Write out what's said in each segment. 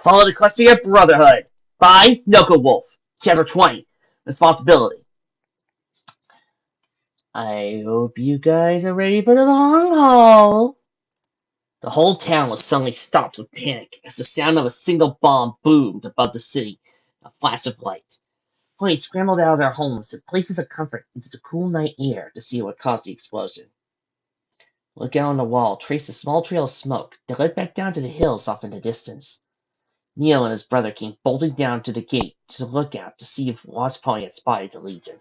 Follow the Equestria Brotherhood by Knuckle Wolf. Chapter 20. Responsibility. I hope you guys are ready for the long haul. The whole town was suddenly stopped with panic as the sound of a single bomb boomed above the city, a flash of light. Ponies scrambled out of their homes and places of comfort into the cool night air to see what caused the explosion. Look out on the wall, traced a small trail of smoke that led back down to the hills off in the distance. Neo and his brother came bolting down to the gate to the lookout to see if Lost Pony had spotted the Legion.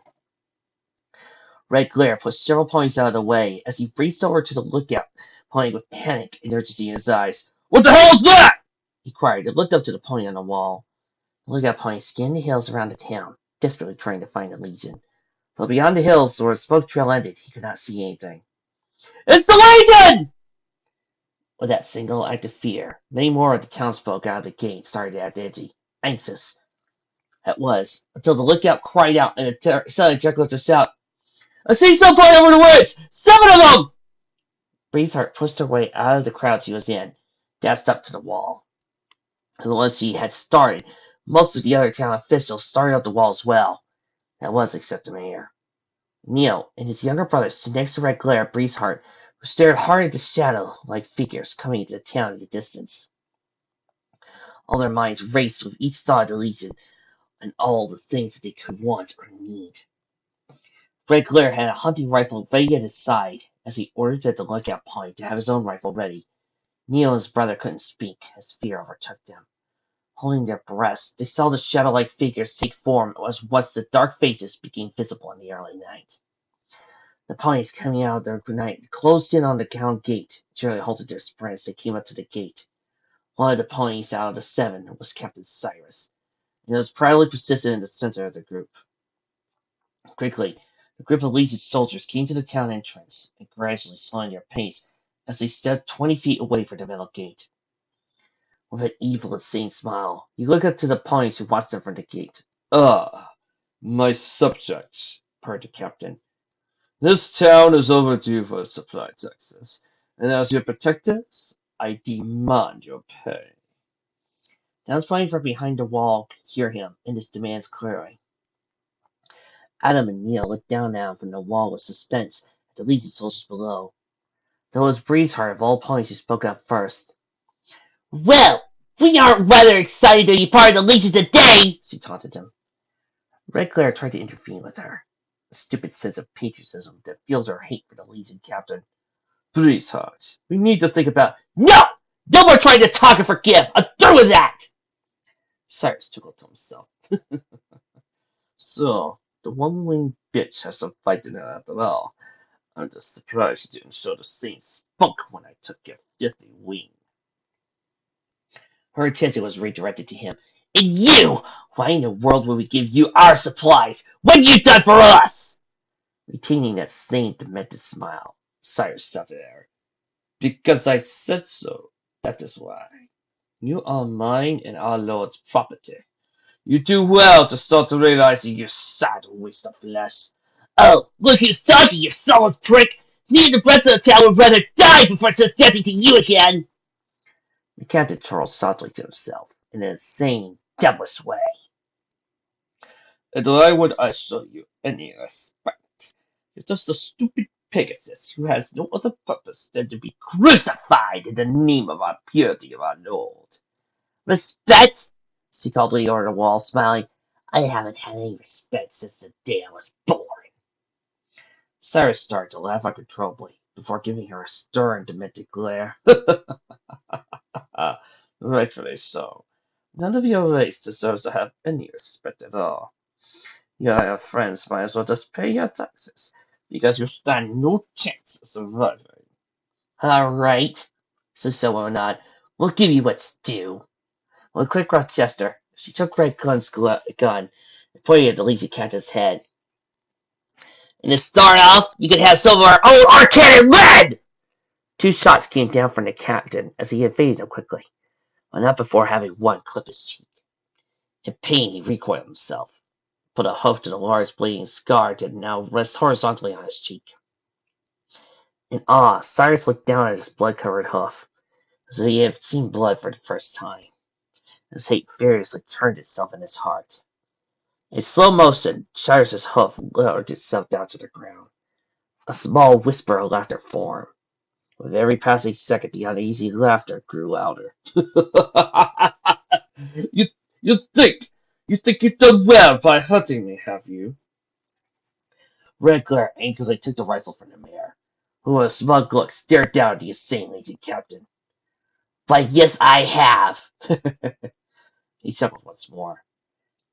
Red Glare pushed several ponies out of the way as he raced over to the lookout pony with panic and urgency in his eyes. "What the hell is that?" he cried and looked up to the pony on the wall. The lookout pony scanned the hills around the town, desperately trying to find the Legion. Though beyond the hills where the smoke trail ended, he could not see anything. "It's the Legion!" With that single act of fear, many more of the townsfolk out of the gate started to act edgy, anxious. That was, until the lookout cried out in a sudden jugular shout, "I see somebody over the woods! 7 of them!" Breezeheart pushed her way out of the crowd she was in, dashed up to the wall. And once she had started, most of the other town officials started up the wall as well. That was, except the mayor. Neo and his younger brother stood next to Red Glare at Breezeheart, who stared hard at the shadow-like figures coming into the town in the distance. All their minds raced with each thought of the Legion and all the things that they could want or need. Red Glare had a hunting rifle ready at his side as he ordered the lookout pony to have his own rifle ready. Neo and his brother couldn't speak as fear overtook them. Holding their breaths, they saw the shadow-like figures take form as once the dark faces became visible in the early night. The ponies coming out of their night closed in on the town gate, generally halted their sprint as they came up to the gate. One of the ponies out of the 7 was Captain Cyrus, and it was proudly positioned in the center of the group. Quickly, the group of Legion soldiers came to the town entrance and gradually slowing their pace as they stepped 20 feet away from the metal gate. With an evil and insane smile, he looked up to the ponies who watched them from the gate. "Ah, my subjects," purred the captain. "This town is overdue for supply taxes, and as your protectors, I demand your pay." Those ponies from behind the wall could hear him and his demands clearly. Adam and Neil looked down at him from the wall with suspense at the Legion soldiers below. Though it was Breezeheart of all ponies who spoke up first. "Well, we aren't rather excited to be part of the Legion today," she taunted him. Red Glare tried to intervene with her, a stupid sense of patriotism that fueled her hate for the Legion captain. "Breezeheart, we need to think about—" "No! No more trying to talk and forgive! I'm through with that!" Cyrus chuckled to himself. "So, the one-winged bitch has some fight in her after all. I'm just surprised she didn't show the same spunk when I took your filthy wing." Her attention was redirected to him. "And you! Why in the world would we give you our supplies? What have you done for us?" Retaining that same demented smile, Cyrus shouted at her. "Because I said so, that is why. You are mine and our lord's property. You do well to start to realize you sad waste of flesh." "Oh, look who's talking, you soulless prick! Me and the rest of the town would rather die before suggesting to you again!" The captain chortled softly to himself in an insane, devilish way. "And why would I show you any respect? You're just a stupid Pegasus who has no other purpose than to be crucified in the name of our purity of our Lord." "Respect?" she called me over the wall, smiling. "I haven't had any respect since the day I was born." Cyrus started to laugh uncontrollably before giving her a stern, demented glare. "Rightfully so. None of your race deserves to have any respect at all. You and your friends might as well just pay your taxes, because you stand no chance of surviving." "All right," Cicero went on. "We'll give you what's due." With a quick rough gesture, she took Red Gun's gun and pointed at the Legion captain's head. "And to start off, you could have some of our own arcane lead!" 2 shots came down from the captain as he evaded them quickly, but not before having one clip his cheek. In pain, he recoiled himself, put a hoof to the large bleeding scar that now rests horizontally on his cheek. In awe, Cyrus looked down at his blood-covered hoof, as if he had seen blood for the first time. His hate furiously turned itself in his heart. In slow motion, Cyrus's hoof lowered itself down to the ground. A small whisper of laughter formed. With every passing second, the uneasy laughter grew louder. you, you think, you've done well by hunting me, have you? Red Glare angrily took the rifle from the mare, who with a smug look stared down at the insane lazy captain. Why, yes, I have. He chuckled once more.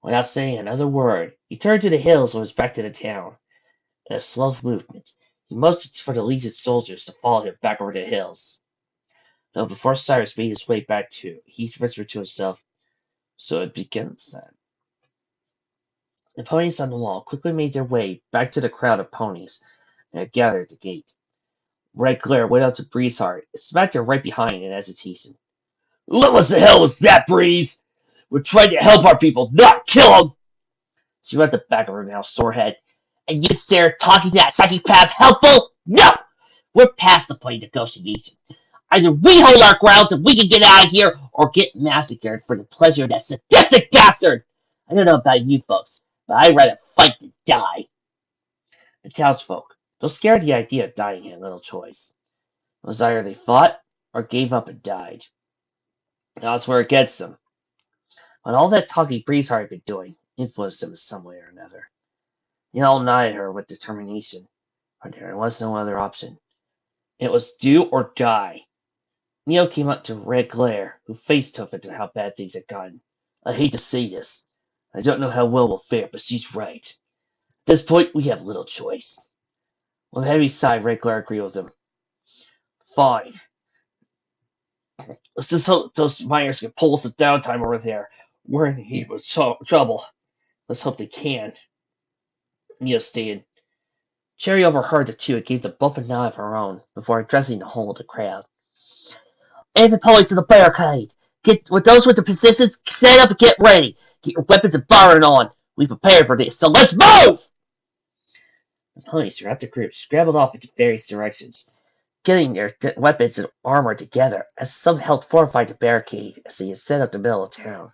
Without saying another word, he turned to the hills and was back to the town. In a slow movement, he motioned for the Legion soldiers to follow him back over the hills. Though before Cyrus made his way back to, he whispered to himself, "So it begins then." The ponies on the wall quickly made their way back to the crowd of ponies that had gathered at the gate. Red Glare went up to Breeze's heart and smacked her right behind in hesitation. "What was the hell was that, Breeze? We're trying to help our people, not kill them!" She rubbed the back of her now sore head. "And you, Sarah, talking to that psychopath helpful? No! We're past the point of negotiation. Either we hold our ground till we can get out of here, or get massacred for the pleasure of that sadistic bastard! I don't know about you folks, but I'd rather fight than die." The townsfolk, though scared at the idea of dying, had little choice. It was either they fought, or gave up and died. That's where it gets them. But all that talking Breezeheart had been doing influenced them in some way or another. They all nodded her with determination, but there was no other option. It was do or die. Neil came up to Red Glare, who faced tough into how bad things had gotten. "I hate to say this. I don't know how well we'll fare, but she's right. At this point, we have little choice." With a heavy sigh, Red Glare agreed with him. "Fine. Let's just hope those miners can pull us a downtime over there. We're in a heap of trouble. Let's hope they can," Neil stated. Cherry overheard the two and gave them both a nod of her own before addressing the whole of the crowd. "Every point to the barricade. Get with those with the positions, set up and get ready. Get your weapons and firing on. We prepared for this, so let's move!" The ponies throughout the group scrambled off into various directions, getting their weapons and armor together, as some helped fortify the barricade as they had set up the middle of town.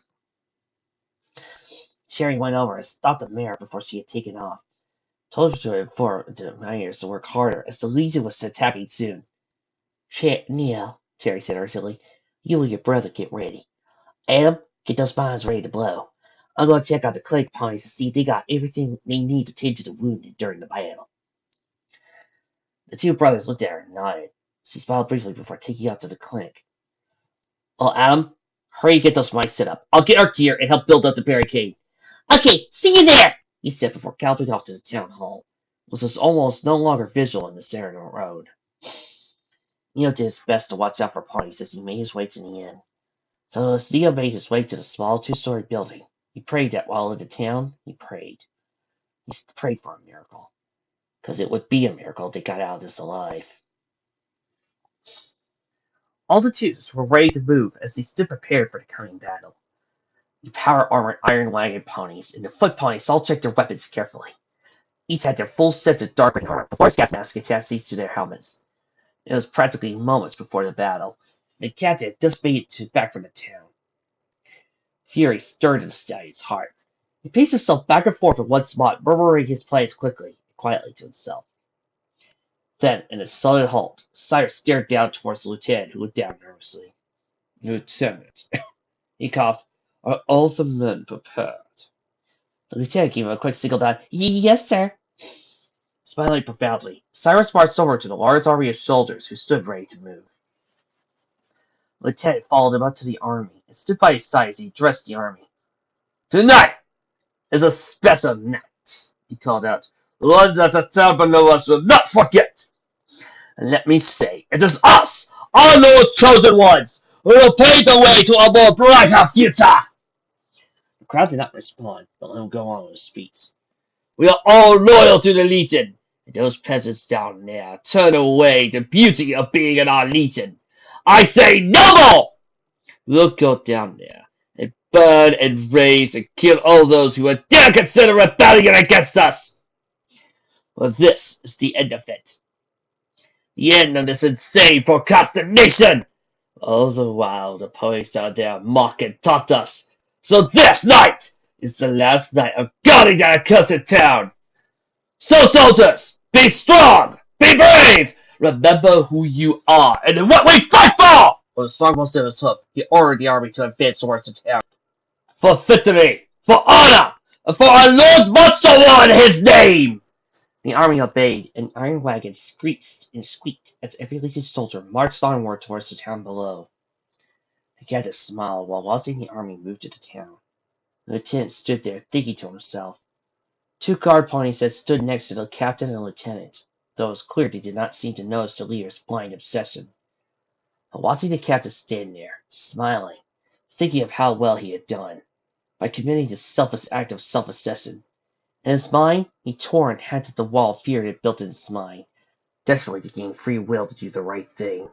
Cherry went over and stopped the mare before she had taken off, told her to inform the miners to work harder, as the Legion was attacking soon. "Neil," Terry said urgently, "you and your brother get ready. Adam, get those mines ready to blow. I'm going to check out the clinic ponies to see if they got everything they need to tend to the wounded during the battle." The two brothers looked at her and nodded. She smiled briefly before taking out to the clinic. "Well, Adam, hurry and get those mines set up. I'll get our gear and help build up the barricade." "Okay, see you there," he said before galloping off to the town hall, which was almost no longer visible in the center of the road. Neil did his best to watch out for ponies as he made his way to the inn. So as Neil made his way to the small two-story building, he prayed that while in the town, he prayed. He prayed for a miracle, because it would be a miracle they got out of this alive. All the twos were ready to move as they stood prepared for the coming battle. The power-armored iron wagon ponies and the foot ponies all checked their weapons carefully. Each had their full sets of dark green armor, before gas masks attached each to their helmets. It was practically moments before the battle. The captain had just made it back from the town. Fury stirred in the stallion's heart. He paced himself back and forth in one spot, murmuring his plans quickly and quietly to himself. Then, in a sudden halt, Cyrus stared down towards the lieutenant, who looked down nervously. "Lieutenant," he coughed, "are all the men prepared?" The lieutenant gave him a quick single nod. "Yes, sir." Smiling profoundly, Cyrus marched over to the large army of soldiers who stood ready to move. The lieutenant followed him up to the army and stood by his side as he addressed the army. "Tonight is a special night," he called out. "One that the town below us will not forget. And let me say, it is us, our Lord's chosen ones, who will pave the way to a more brighter future." The crowd did not respond, but let him go on with his speech. "We are all loyal to the Legion, and those peasants down there turn away the beauty of being in our Legion. I say no more! We'll go down there and burn and raze and kill all those who would dare consider rebellion against us. Well, this is the end of it. The end of this insane procrastination. All the while, the police out there mock and taunt us. So this night is the last night of guarding that accursed town. So, soldiers, be strong, be brave. Remember who you are and what we fight for. With a strong voice in his hoof, he ordered the army to advance towards the town. For victory, for honor, and for our Lord Monster War in his name. The army obeyed, and iron wagons screeched and squeaked as every Legion soldier marched onward towards the town below. The captain smiled while watching the army move to the town. The lieutenant stood there thinking to himself. Two guard ponies that stood next to the captain and lieutenant, though it was clear they did not seem to notice the leader's blind obsession. But watching the captain stand there, smiling, thinking of how well he had done, by committing this selfless act of self-assassin. In his mind, he tore and hacked at the wall of fear he had built in his mind, desperately to gain free will to do the right thing.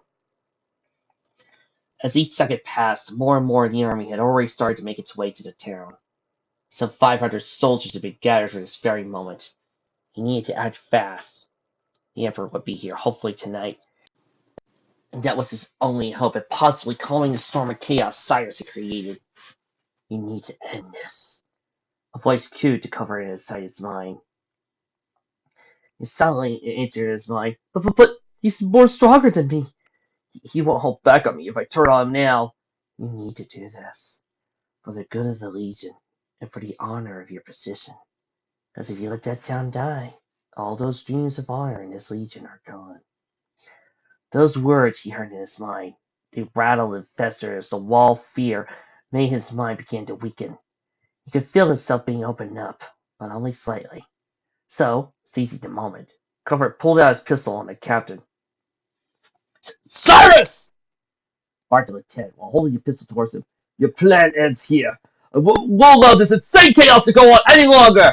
As each second passed, more and more of the army had already started to make its way to the town. Some 500 soldiers had been gathered for this very moment. He needed to act fast. The Emperor would be here, hopefully tonight, and that was his only hope at possibly calming the storm of chaos Cyrus had created. You need to end this. A voice cooed to cover it inside his mind. He silently answered in his mind, but he's more stronger than me. He won't hold back on me if I turn on him now. You need to do this. For the good of the Legion, and for the honor of your position. Because if you let that town die, all those dreams of honor in this Legion are gone. Those words he heard in his mind. They rattled and festered as the wall of fear made his mind begin to weaken. He could feel himself being opened up, but only slightly. So, seizing the moment, Covert pulled out his pistol on the captain. Cyrus! Barked the lieutenant while holding the pistol towards him. Your plan ends here. I won't allow this insane chaos to go on any longer!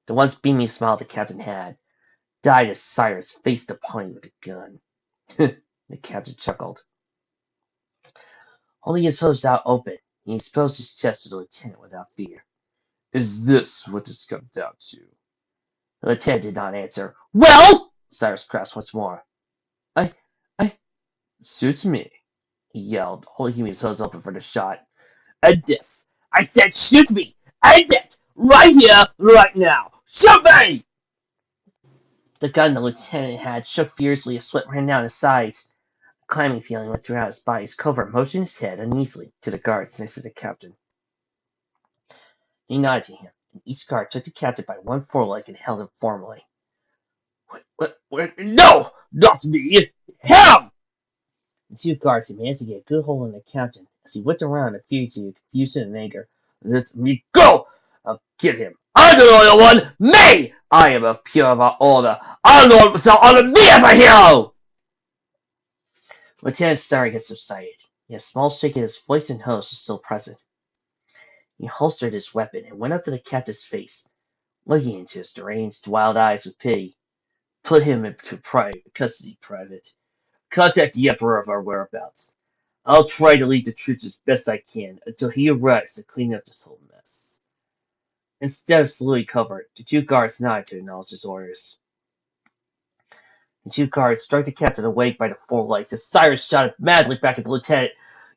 The once beaming smile the captain had died as Cyrus faced upon him with a gun. The captain chuckled. Holding his hose out open, he exposed his chest to the lieutenant without fear. Is this what this comes down to? The lieutenant did not answer. Well! Cyrus crashed once more. I suits me, he yelled, holding his hose open for the shot. And this! I said shoot me! End it! Right here, right now! Shoot me! The gun the lieutenant had shook furiously as sweat ran down his sides. A climbing feeling went throughout his body as Covert motioned his head uneasily to the guards next to the captain. He nodded to him, and each guard took the captain by one foreleg and held him formally. What? No! Not me! Him! The two guards had managed to get a good hold on the captain as he whipped around in fury of confusion and anger. Let me go! I'll get him. I'm the loyal one! Me! I am of pure order. Our Lord shall honor me as a hero! Lieutenant Starry had subsided, yet a small shake in his voice and hose was still present. He holstered his weapon and went up to the captain's face, looking into his deranged, wild eyes with pity. Put him into custody, Private. Contact the Emperor of our whereabouts. I'll try to lead the troops as best I can until he arrives to clean up this whole mess. Instead of saluting Covert, the two guards nodded to acknowledge his orders. The two guards struck the captain awake by the forelegs as Cyrus shouted madly back at the lieutenant.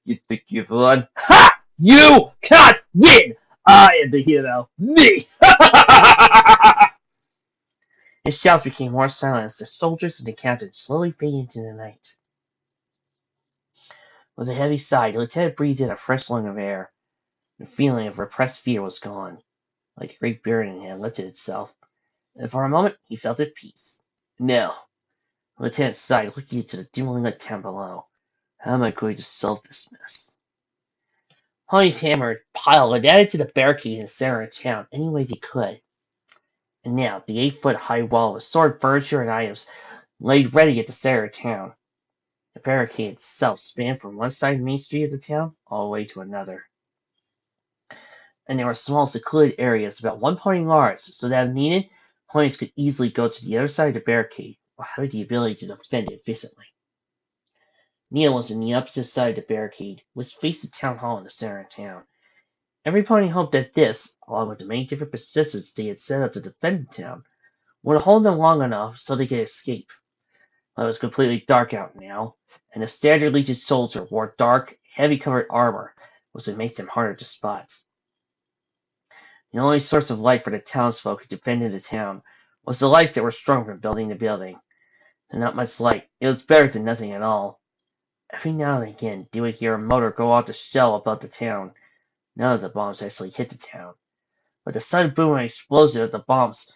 You think you've won? Ha! You can't win! I am the hero. Me! His shouts became more silent as the soldiers and the captain slowly faded into the night. With a heavy sigh, the lieutenant breathed in a fresh lung of air. The feeling of repressed fear was gone, like a great burden in him lifted itself, and for a moment he felt at peace. Now, the lieutenant sighed, looking into the dimly lit town below. How am I going to solve this mess? Ponies hammered, piled, and added to the barricade in the center of town any way they could. And now the 8-foot-high wall with stored furniture and items laid ready at the center of town. The barricade itself spanned from one side of Main Street of the town all the way to another. And there were small secluded areas about 1 point large, so that if needed, ponies could easily go to the other side of the barricade while having the ability to defend it efficiently. Neil was on the opposite side of the barricade, which faced the town hall in the center of town. Every pony hoped that this, along with the many different positions they had set up to defend the town, would hold them long enough so they could escape. But it was completely dark out now, and the standard Legion soldier wore dark, heavy-covered armor, which would make them harder to spot. The only source of light for the townsfolk who defended the town was the lights that were strung from building to building. And not much light. It was better than nothing at all. Every now and again, they would hear a motor go out to shell about the town. None of the bombs actually hit the town, but the sudden boom and explosion of the bombs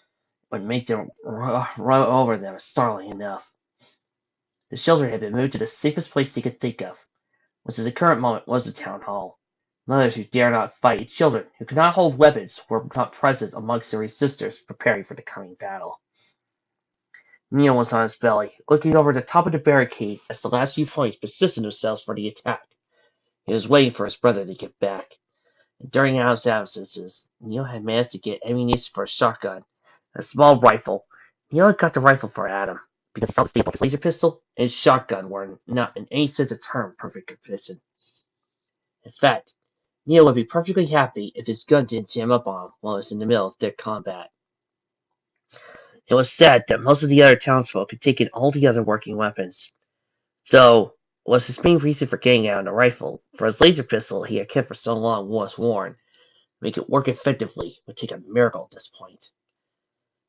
would make them run over them startling enough. The children had been moved to the safest place they could think of, which at the current moment was the town hall. Mothers who dared not fight, children who could not hold weapons, were not present amongst their sisters preparing for the coming battle. Neil was on his belly, looking over the top of the barricade as the last few points positioned themselves for the attack. He was waiting for his brother to get back. And during his absences, Neil had managed to get ammunition for a shotgun, a small rifle. Neil had got the rifle for Adam, because he saw the staple of his laser pistol and his shotgun were not, in any sense of the term, perfect condition. In fact, Neil would be perfectly happy if his gun didn't jam up on him while he was in the middle of their combat. It was said that most of the other townsfolk had taken all the other working weapons, though was his main reason for getting out on the rifle, for his laser pistol he had kept for so long was worn. Make it work effectively would take a miracle at this point.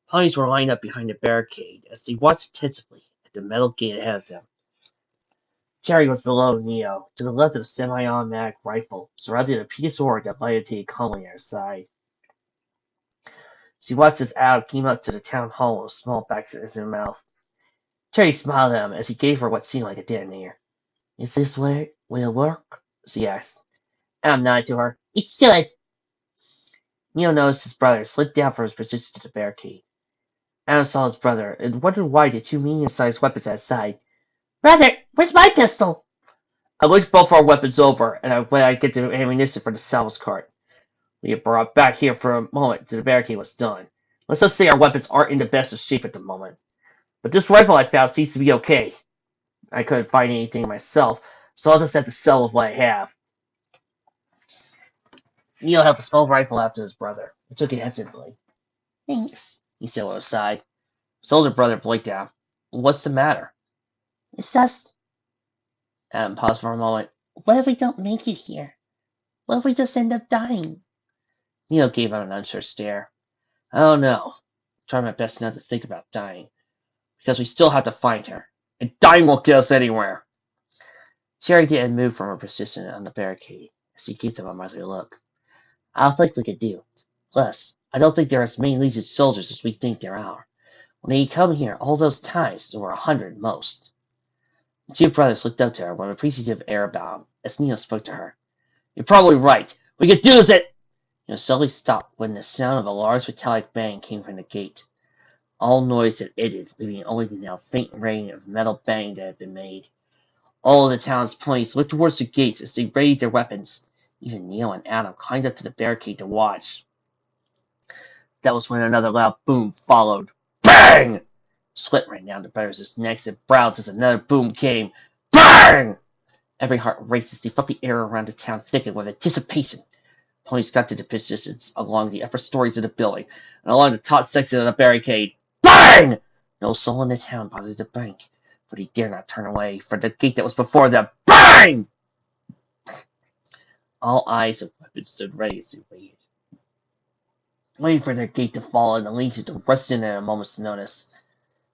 Ponies were lined up behind the barricade as they watched attentively at the metal gate ahead of them. Terry was below Neo, to the left of the semi-automatic rifle, surrounded a piece of orb that levitated calmly at his side. She watched as Adam came up to the town hall with a small backset in her mouth. Terry smiled at him as he gave her what seemed like a detonator. Is this way? Will it work? She asked. Adam nodded to her. It should. Neo noticed his brother slid down from his position to the barricade. Adam saw his brother and wondered why the two medium-sized weapons at his side. Brother, where's my pistol? I looked both our weapons over, and when I get the ammunition for the salvage cart. We get brought back here for a moment till the barricade was done. Let's just say our weapons aren't in the best of shape at the moment. But this rifle I found seems to be okay. I couldn't find anything myself, so I'll just have to sell with what I have. Neil held the small rifle out to his brother. He took it hesitantly. Thanks, he said with a sigh. His older brother blinked at him. What's the matter? It's just... Adam paused for a moment. What if we don't make it here? What if we just end up dying? Neil gave him an unsure stare. I don't know. I try my best not to think about dying, because we still have to find her, and dying won't get us anywhere. Sherry didn't move from her position on the barricade as she gave them a motherly look. I don't think we could do it. Plus, I don't think there are as many Legion soldiers as we think there are. When they come here all those times, there were 100 most. The two brothers looked up to her with an appreciative air about them as Neil spoke to her. You're probably right. We could do it! Neil suddenly stopped when the sound of a large metallic bang came from the gate. All noise had ended, leaving only the now faint ring of metal bang that had been made. All of the town's ponies looked towards the gates as they raised their weapons. Even Neil and Adam climbed up to the barricade to watch. That was when another loud boom followed. Bang! Sweat ran down the brothers' necks and brows as another boom came. Bang! Every heart raced as they felt the air around the town thicken with anticipation. Ponies got to the positions along the upper stories of the building and along the top section of the barricade. Bang! No soul in the town bothered the bank, but he dared not turn away from the gate that was before them. Bang! All eyes and weapons stood ready as they waited, waiting for their gate to fall and the Legion to rush in at a moment's notice.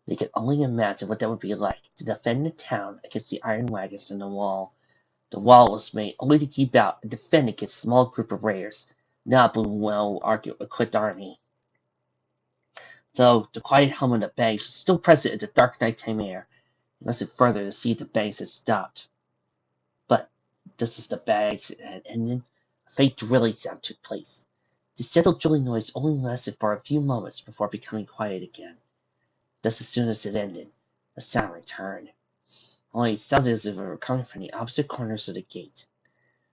They could only imagine what that would be like to defend the town against the iron wagons in the wall. The wall was made only to keep out and defend against a small group of raiders, not a well-equipped army. Though the quiet hum of the bangs was still present in the dark nighttime air, he listened further to see if the bangs had stopped. But just as the bangs had ended, a faint drilling sound took place. This gentle drilling noise only lasted for a few moments before becoming quiet again. Just as soon as it ended, the sound returned. Only it sounded as if it were coming from the opposite corners of the gate.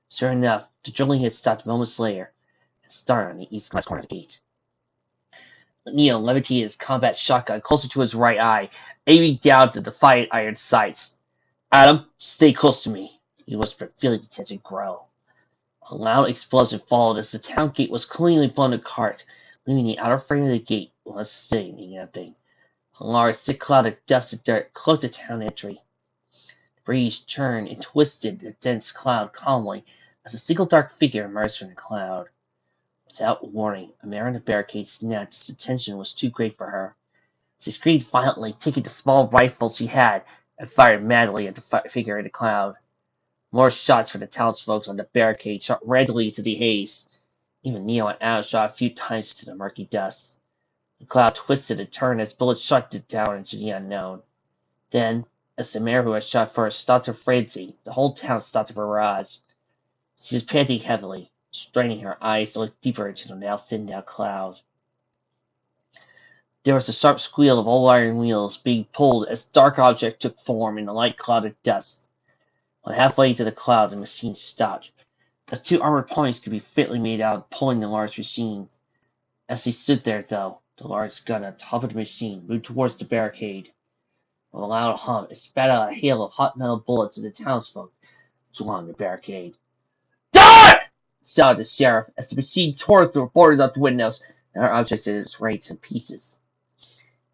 Sure enough, the drilling had stopped moments later and started on the east-west corner of the gate. Neil levitated his combat shotgun closer to his right eye, aiming down the defiant iron sights. Adam, stay close to me, he whispered, feeling the tension grow. A loud explosion followed as the town gate was cleanly blown apart, leaving the outer frame of the gate was sitting empty. A large thick cloud of dust and dirt cloaked the town entry. The breeze turned and twisted the dense cloud calmly as a single dark figure emerged from the cloud. Without warning, a man on the barricade snapped as the tension was too great for her. She screamed violently, taking the small rifle she had, and fired madly at the figure in the cloud. More shots from the townsfolk on the barricade shot randomly into the haze. Even Neo and Adam shot a few times into the murky dust. The cloud twisted and turned as bullets shot down into the unknown. Then, as the mare who had shot first stopped her frenzy, the whole town stopped a barrage. She was panting heavily, straining her eyes to look deeper into the now thinned-out cloud. There was a sharp squeal of old iron wheels being pulled as a dark object took form in the light cloud of dust. When halfway to the cloud, the machine stopped, as two armored ponies could be fitly made out pulling the large machine. As they stood there, though, the large gun on top of the machine moved towards the barricade. With a loud hum, it spat out a hail of hot metal bullets at the townsfolk along the barricade. "Die!" shouted the sheriff as the machine tore through boarded up the windows and other objects in its way to pieces.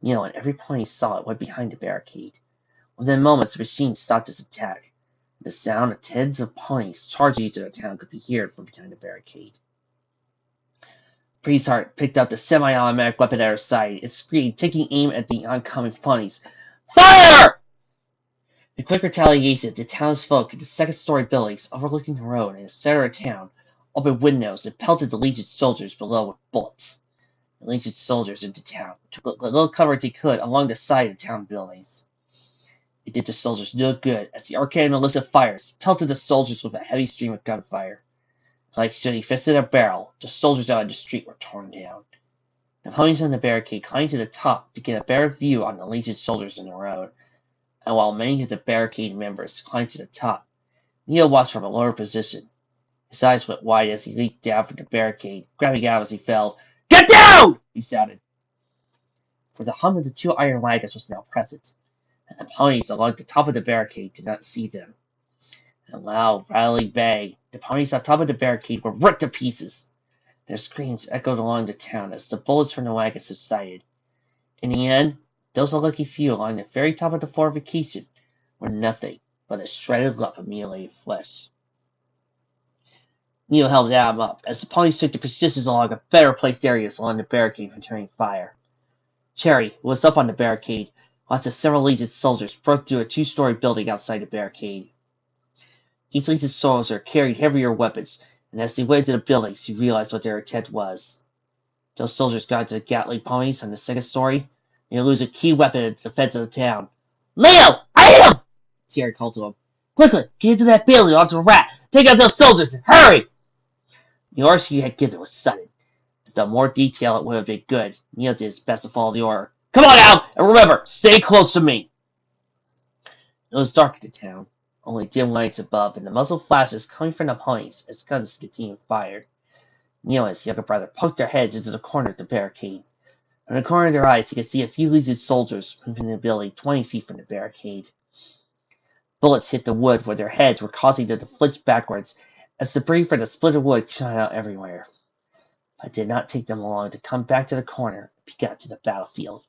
Neo and every pony saw it went behind the barricade. Within moments, the machine stopped its attack. The sound of tens of ponies charging into the town could be heard from behind the barricade. Priestheart picked up the semi-automatic weapon at her side and screamed, taking aim at the oncoming ponies. "Fire!" In quick retaliation, the townsfolk in the second-story buildings overlooking the road in the center of town opened windows and pelted the Legion soldiers below with bullets. The Legion soldiers into town took what little cover they could along the side of the town buildings. It did the soldiers no good, as the arcane Melissa fires pelted the soldiers with a heavy stream of gunfire. Like shooting fists in a barrel, the soldiers out in the street were torn down. The ponies on the barricade climbed to the top to get a better view on the Legion soldiers in the road, and while many of the barricade members climbed to the top, Neo watched from a lower position. His eyes went wide as he leaped down from the barricade, grabbing out as he fell. "Get down!" he shouted. For the hum of the two iron wagons was now present, and the ponies along the top of the barricade did not see them. In a loud, rattling bang, the ponies on top of the barricade were ripped to pieces. Their screams echoed along the town as the bullets from the wagons subsided. In the end, those unlucky few along the very top of the fortification were nothing but a shredded lump of mutilated flesh. Neo held Adam up as the ponies took their positions along a better placed areas along the barricade for returning fire. Cherry, who was up on the barricade, watched as several Legion soldiers broke through a two-story building outside the barricade. Each Legion soldier carried heavier weapons, and as they went into the buildings, he realized what their intent was. Those soldiers got into the Gatling ponies on the second story, and they lose a key weapon in the defense of the town. "Leo! I hit him!" Cherry called to him. "Quickly, get into that building onto the rat! Take out those soldiers, and hurry!" The order he had given was sudden. Without more detail, it would have been good. Neo did his best to follow the order. "Come on out, and remember, stay close to me!" It was dark in the town, only dim lights above, and the muzzle flashes coming from the ponies as guns continued fired. Neo and his younger brother poked their heads into the corner of the barricade. From the corner of their eyes, he could see a few Legion soldiers moving in the building 20 feet from the barricade. Bullets hit the wood where their heads were causing them to flinch backwards as debris from the splintered wood shot out everywhere. But it did not take them long to come back to the corner and peek out to the battlefield.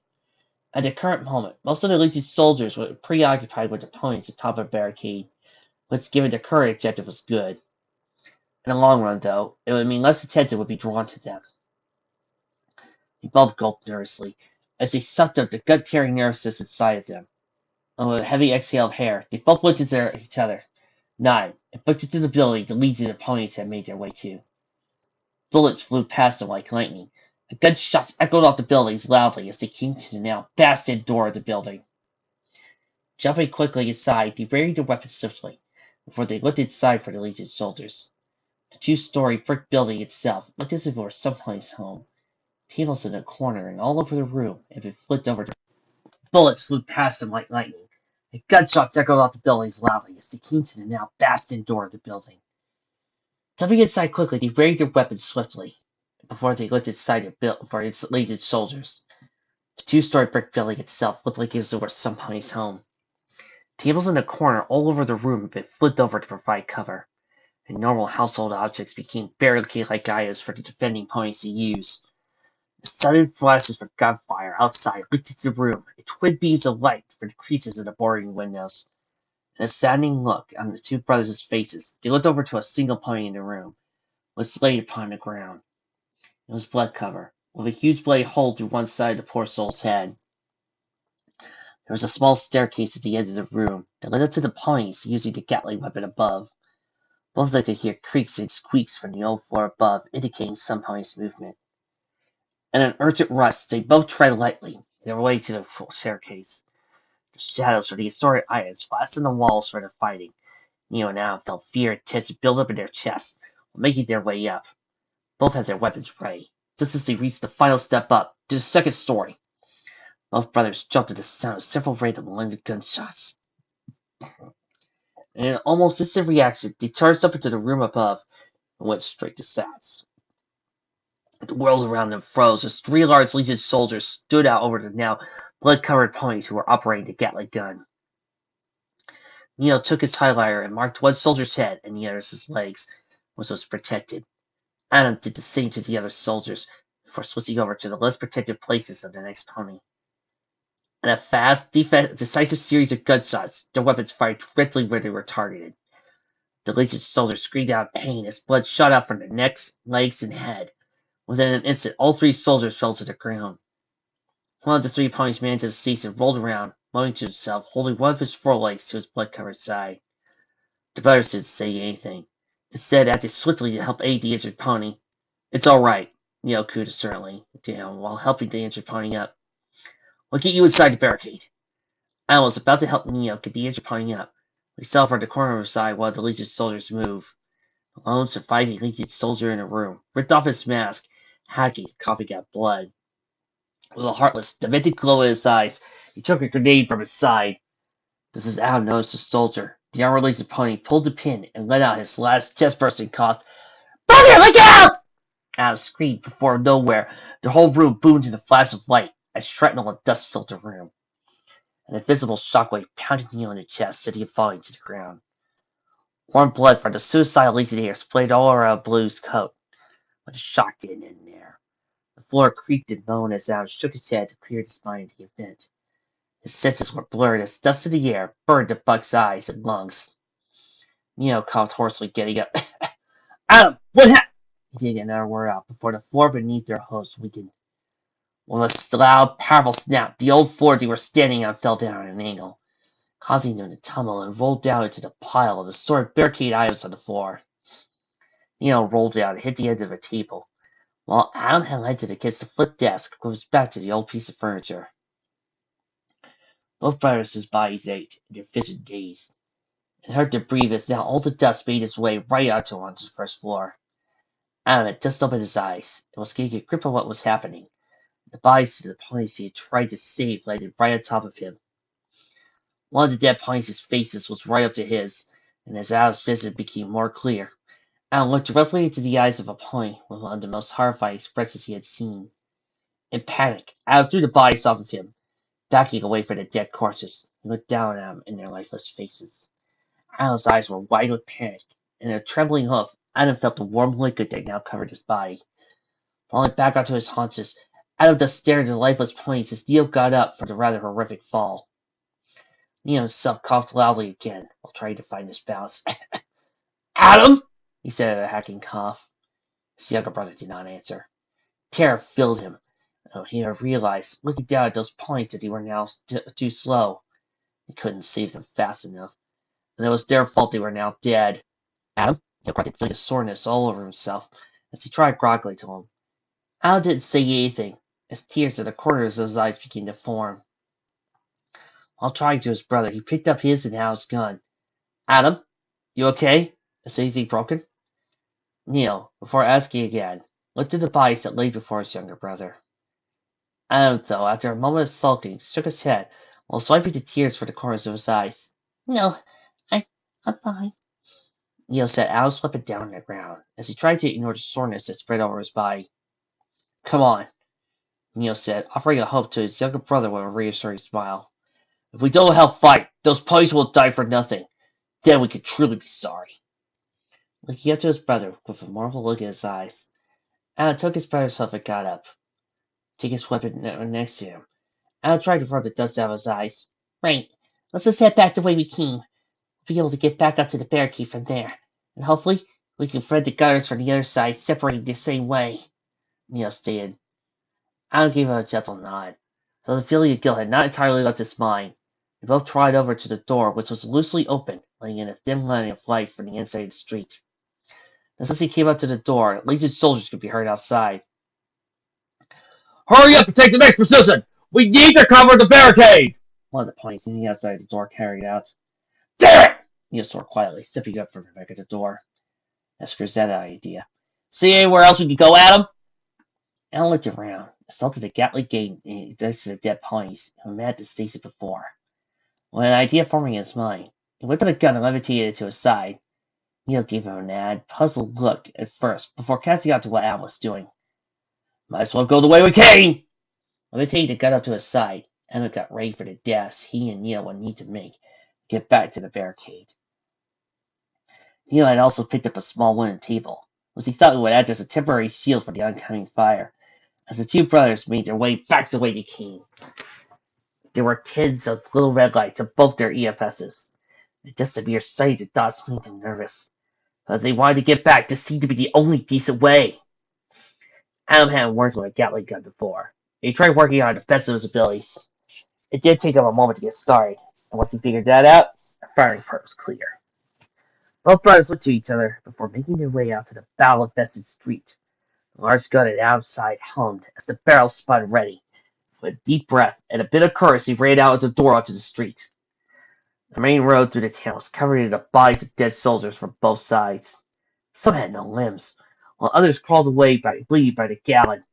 At the current moment, most of the Legion soldiers were preoccupied with the ponies atop the barricade, which, given their current objective, was good. In the long run, though, it would mean less attention would be drawn to them. They both gulped nervously as they sucked up the gut-tearing nervousness inside of them. And with a heavy exhale of hair, they both looked at each other, nodded, and booked into the building the Legion of ponies had made their way to. Bullets flew past them like lightning, and gunshots echoed off the buildings loudly as they came to the now basted door of the building. Jumping quickly inside, they buried their weapons swiftly, before they looked inside for the Legion soldiers. The two-story brick building itself looked as if it were someplace home. Tables in a corner and all over the room had been flipped over. Bullets flew past them like lightning, and gunshots echoed off the buildings loudly as they came to the now basted door of the building. Jumping inside quickly, they buried their weapons swiftly, before they looked inside for its Legion soldiers. The two-story brick building itself looked like as if it were someplace home. Tables in the corner all over the room had been flipped over to provide cover, and normal household objects became barricade-like items for the defending ponies to use. The sudden flashes of gunfire outside leaped into the room, and twin beams of light for the creases in the boarding windows. and a saddening look on the two brothers' faces. They looked over to a single pony in the room, was laid upon the ground. It was blood-covered, with a huge blade hole through one side of the poor soul's head. There was a small staircase at the end of the room that led up to the ponies using the Gatling weapon above. Both of them could hear creaks and squeaks from the old floor above, indicating some pony's movement. In an urgent rush, they both tread lightly, their way to the staircase. The shadows of the assorted items fastened on the walls for the fighting. Neo and Adam felt fear and tension build up in their chests while making their way up. Both had their weapons ready, just as they reached the final step up to the second story. Both brothers jumped at the sound of several random landed gunshots. In an almost instant reaction, they charged up into the room above and went straight to Sats. The world around them froze as three large Legion soldiers stood out over the now blood-covered ponies who were operating the Gatling gun. Neo took his highlighter and marked one soldier's head and the other's legs, which was protected. Adam did the same to the other soldiers before switching over to the less protected places of the next pony. In a fast, decisive series of gunshots, their weapons fired directly where they were targeted. The Legion soldiers screamed out in pain as blood shot out from their necks, legs, and head. Within an instant, all three soldiers fell to the ground. One of the three ponies managed to cease and rolled around, moaning to himself, holding one of his forelegs to his blood-covered side. The brothers didn't say anything. Instead, acted swiftly to help aid the injured pony. "It's all right," Neo cooed assuringly to him while helping the injured pony up. "We'll get you inside the barricade." Alan was about to help Neo get the injured pony up. He saw from the corner of his eye one of the Legion soldiers move. The lone surviving Legion soldier in the room ripped off his mask, hacking and coughing out blood. With a heartless, demented glow in his eyes, he took a grenade from his side. Just as Adam noticed the soldier, the unreleased pony pulled the pin and let out his last chest-bursting cough. "Brother, look out!" Adam screamed before nowhere. The whole room boomed in a flash of light as shrapnel and dust filled the room. An invisible shockwave pounded Neo in the chest, sending him falling to the ground. Warm blood from the suicidal Legionnaire splayed all around Blue's coat, but the shock didn't end there. The floor creaked and moaned as Adam shook his head to clear his mind of the event. His senses were blurred as dust in the air burned to Buck's eyes and lungs. Neo coughed hoarsely, getting up. "Adam, what happened?" He didn't get another word out before the floor beneath their host weakened. With a loud, powerful snap, the old floor they were standing on fell down at an angle, causing them to tumble and roll down into the pile of assorted barricade items on the floor. Neo rolled down and hit the end of a table, while Adam had landed against the flip desk with his back to the old piece of furniture. Both brothers' bodies ached, and their vision dazed. It hurt to breathe as now all the dust made its way right onto the first floor. Adam had just opened his eyes and was getting a grip on what was happening. The bodies of the ponies he had tried to save landed right on top of him. One of the dead ponies' faces was right up to his, and as Adam's vision became more clear, Adam looked directly into the eyes of a pony with one of the most horrifying expressions he had seen. In panic, Adam threw the bodies off of him, backing away from the dead corpses. He looked down at them in their lifeless faces. Adam's eyes were wide with panic, and in a trembling hoof, Adam felt the warm liquid that now covered his body. Falling back onto his haunches, Adam just stared at the lifeless ponies as Neo got up from the rather horrific fall. Neo himself coughed loudly again while trying to find his balance. "Adam!" he said in a hacking cough. His younger brother did not answer. Terror filled him. He realized, looking down at those ponies, that they were now too slow. He couldn't save them fast enough, and it was their fault they were now dead. "Adam?" Neo grunted, feeling the soreness all over himself as he tried groggily to him. Adam didn't say anything, as tears at the corners of his eyes began to form. While trying to his brother, he picked up his and Al's gun. "Adam, you okay? Is anything broken?" Neo, before asking again, looked at the bodies that lay before his younger brother. Adam, though, after a moment of sulking, shook his head while swiping the tears from the corners of his eyes. "No, I'm fine," Neo said, Al's weapon down on the ground, as he tried to ignore the soreness that spread over his body. "Come on," Neo said, offering a hope to his younger brother with a reassuring smile. "If we don't help fight, those ponies will die for nothing. Then we can truly be sorry." Looking up to his brother with a mournful look in his eyes, Adam took his brother's hoof and got up, taking his weapon next to him. Adam tried to rub the dust out of his eyes. "Right, let's just head back the way we came. be able to get back up to the barricade from there, and hopefully we can thread the gutters from the other side, separating the same way, Neil stated. Adam gave him a gentle nod. Though the feeling of guilt had not entirely left his mind, they both trotted over to the door, which was loosely open, letting in a thin line of light from the inside of the street. Just as he came up to the door, Legion's soldiers could be heard outside. Hurry up and take the next position! We need to cover the barricade! One of the ponies sitting outside the door carried out. Damn it! Neil swore quietly, stepping up from the back of the door. That screws that idea. See anywhere else we can go, Adam? Alan looked around, assaulted the Gatling gate and next the dead ponies, who had to seize it before. With an idea forming in his mind, he lifted a gun and levitated it to his side. Neil gave him an odd, puzzled look at first, before casting out to what Alan was doing. Might as well go the way we came! Levitating the gun up to his side, Alan got ready for the dash he and Neil would need to make to get back to the barricade. Neil had also picked up a small wooden table, which he thought would act as a temporary shield for the oncoming fire, as the two brothers made their way back the way they came. There were tins of little red lights on both their EFSs, and just the mere sight of the dots made them nervous, but they wanted to get back. This seemed to be the only decent way. Adam hadn't worked with a Gatling gun before. He tried working on the best of his abilities. It did take him a moment to get started, and once he figured that out, the firing part was clear. Both brothers looked to each other before making their way out to the battle-infested street. The large gun at Adam's side hummed as the barrel spun ready. With a deep breath and a bit of courage, he ran out the door onto the street. The main road through the town was covered in the bodies of dead soldiers from both sides. Some had no limbs, while others crawled away bleeding by the gallon.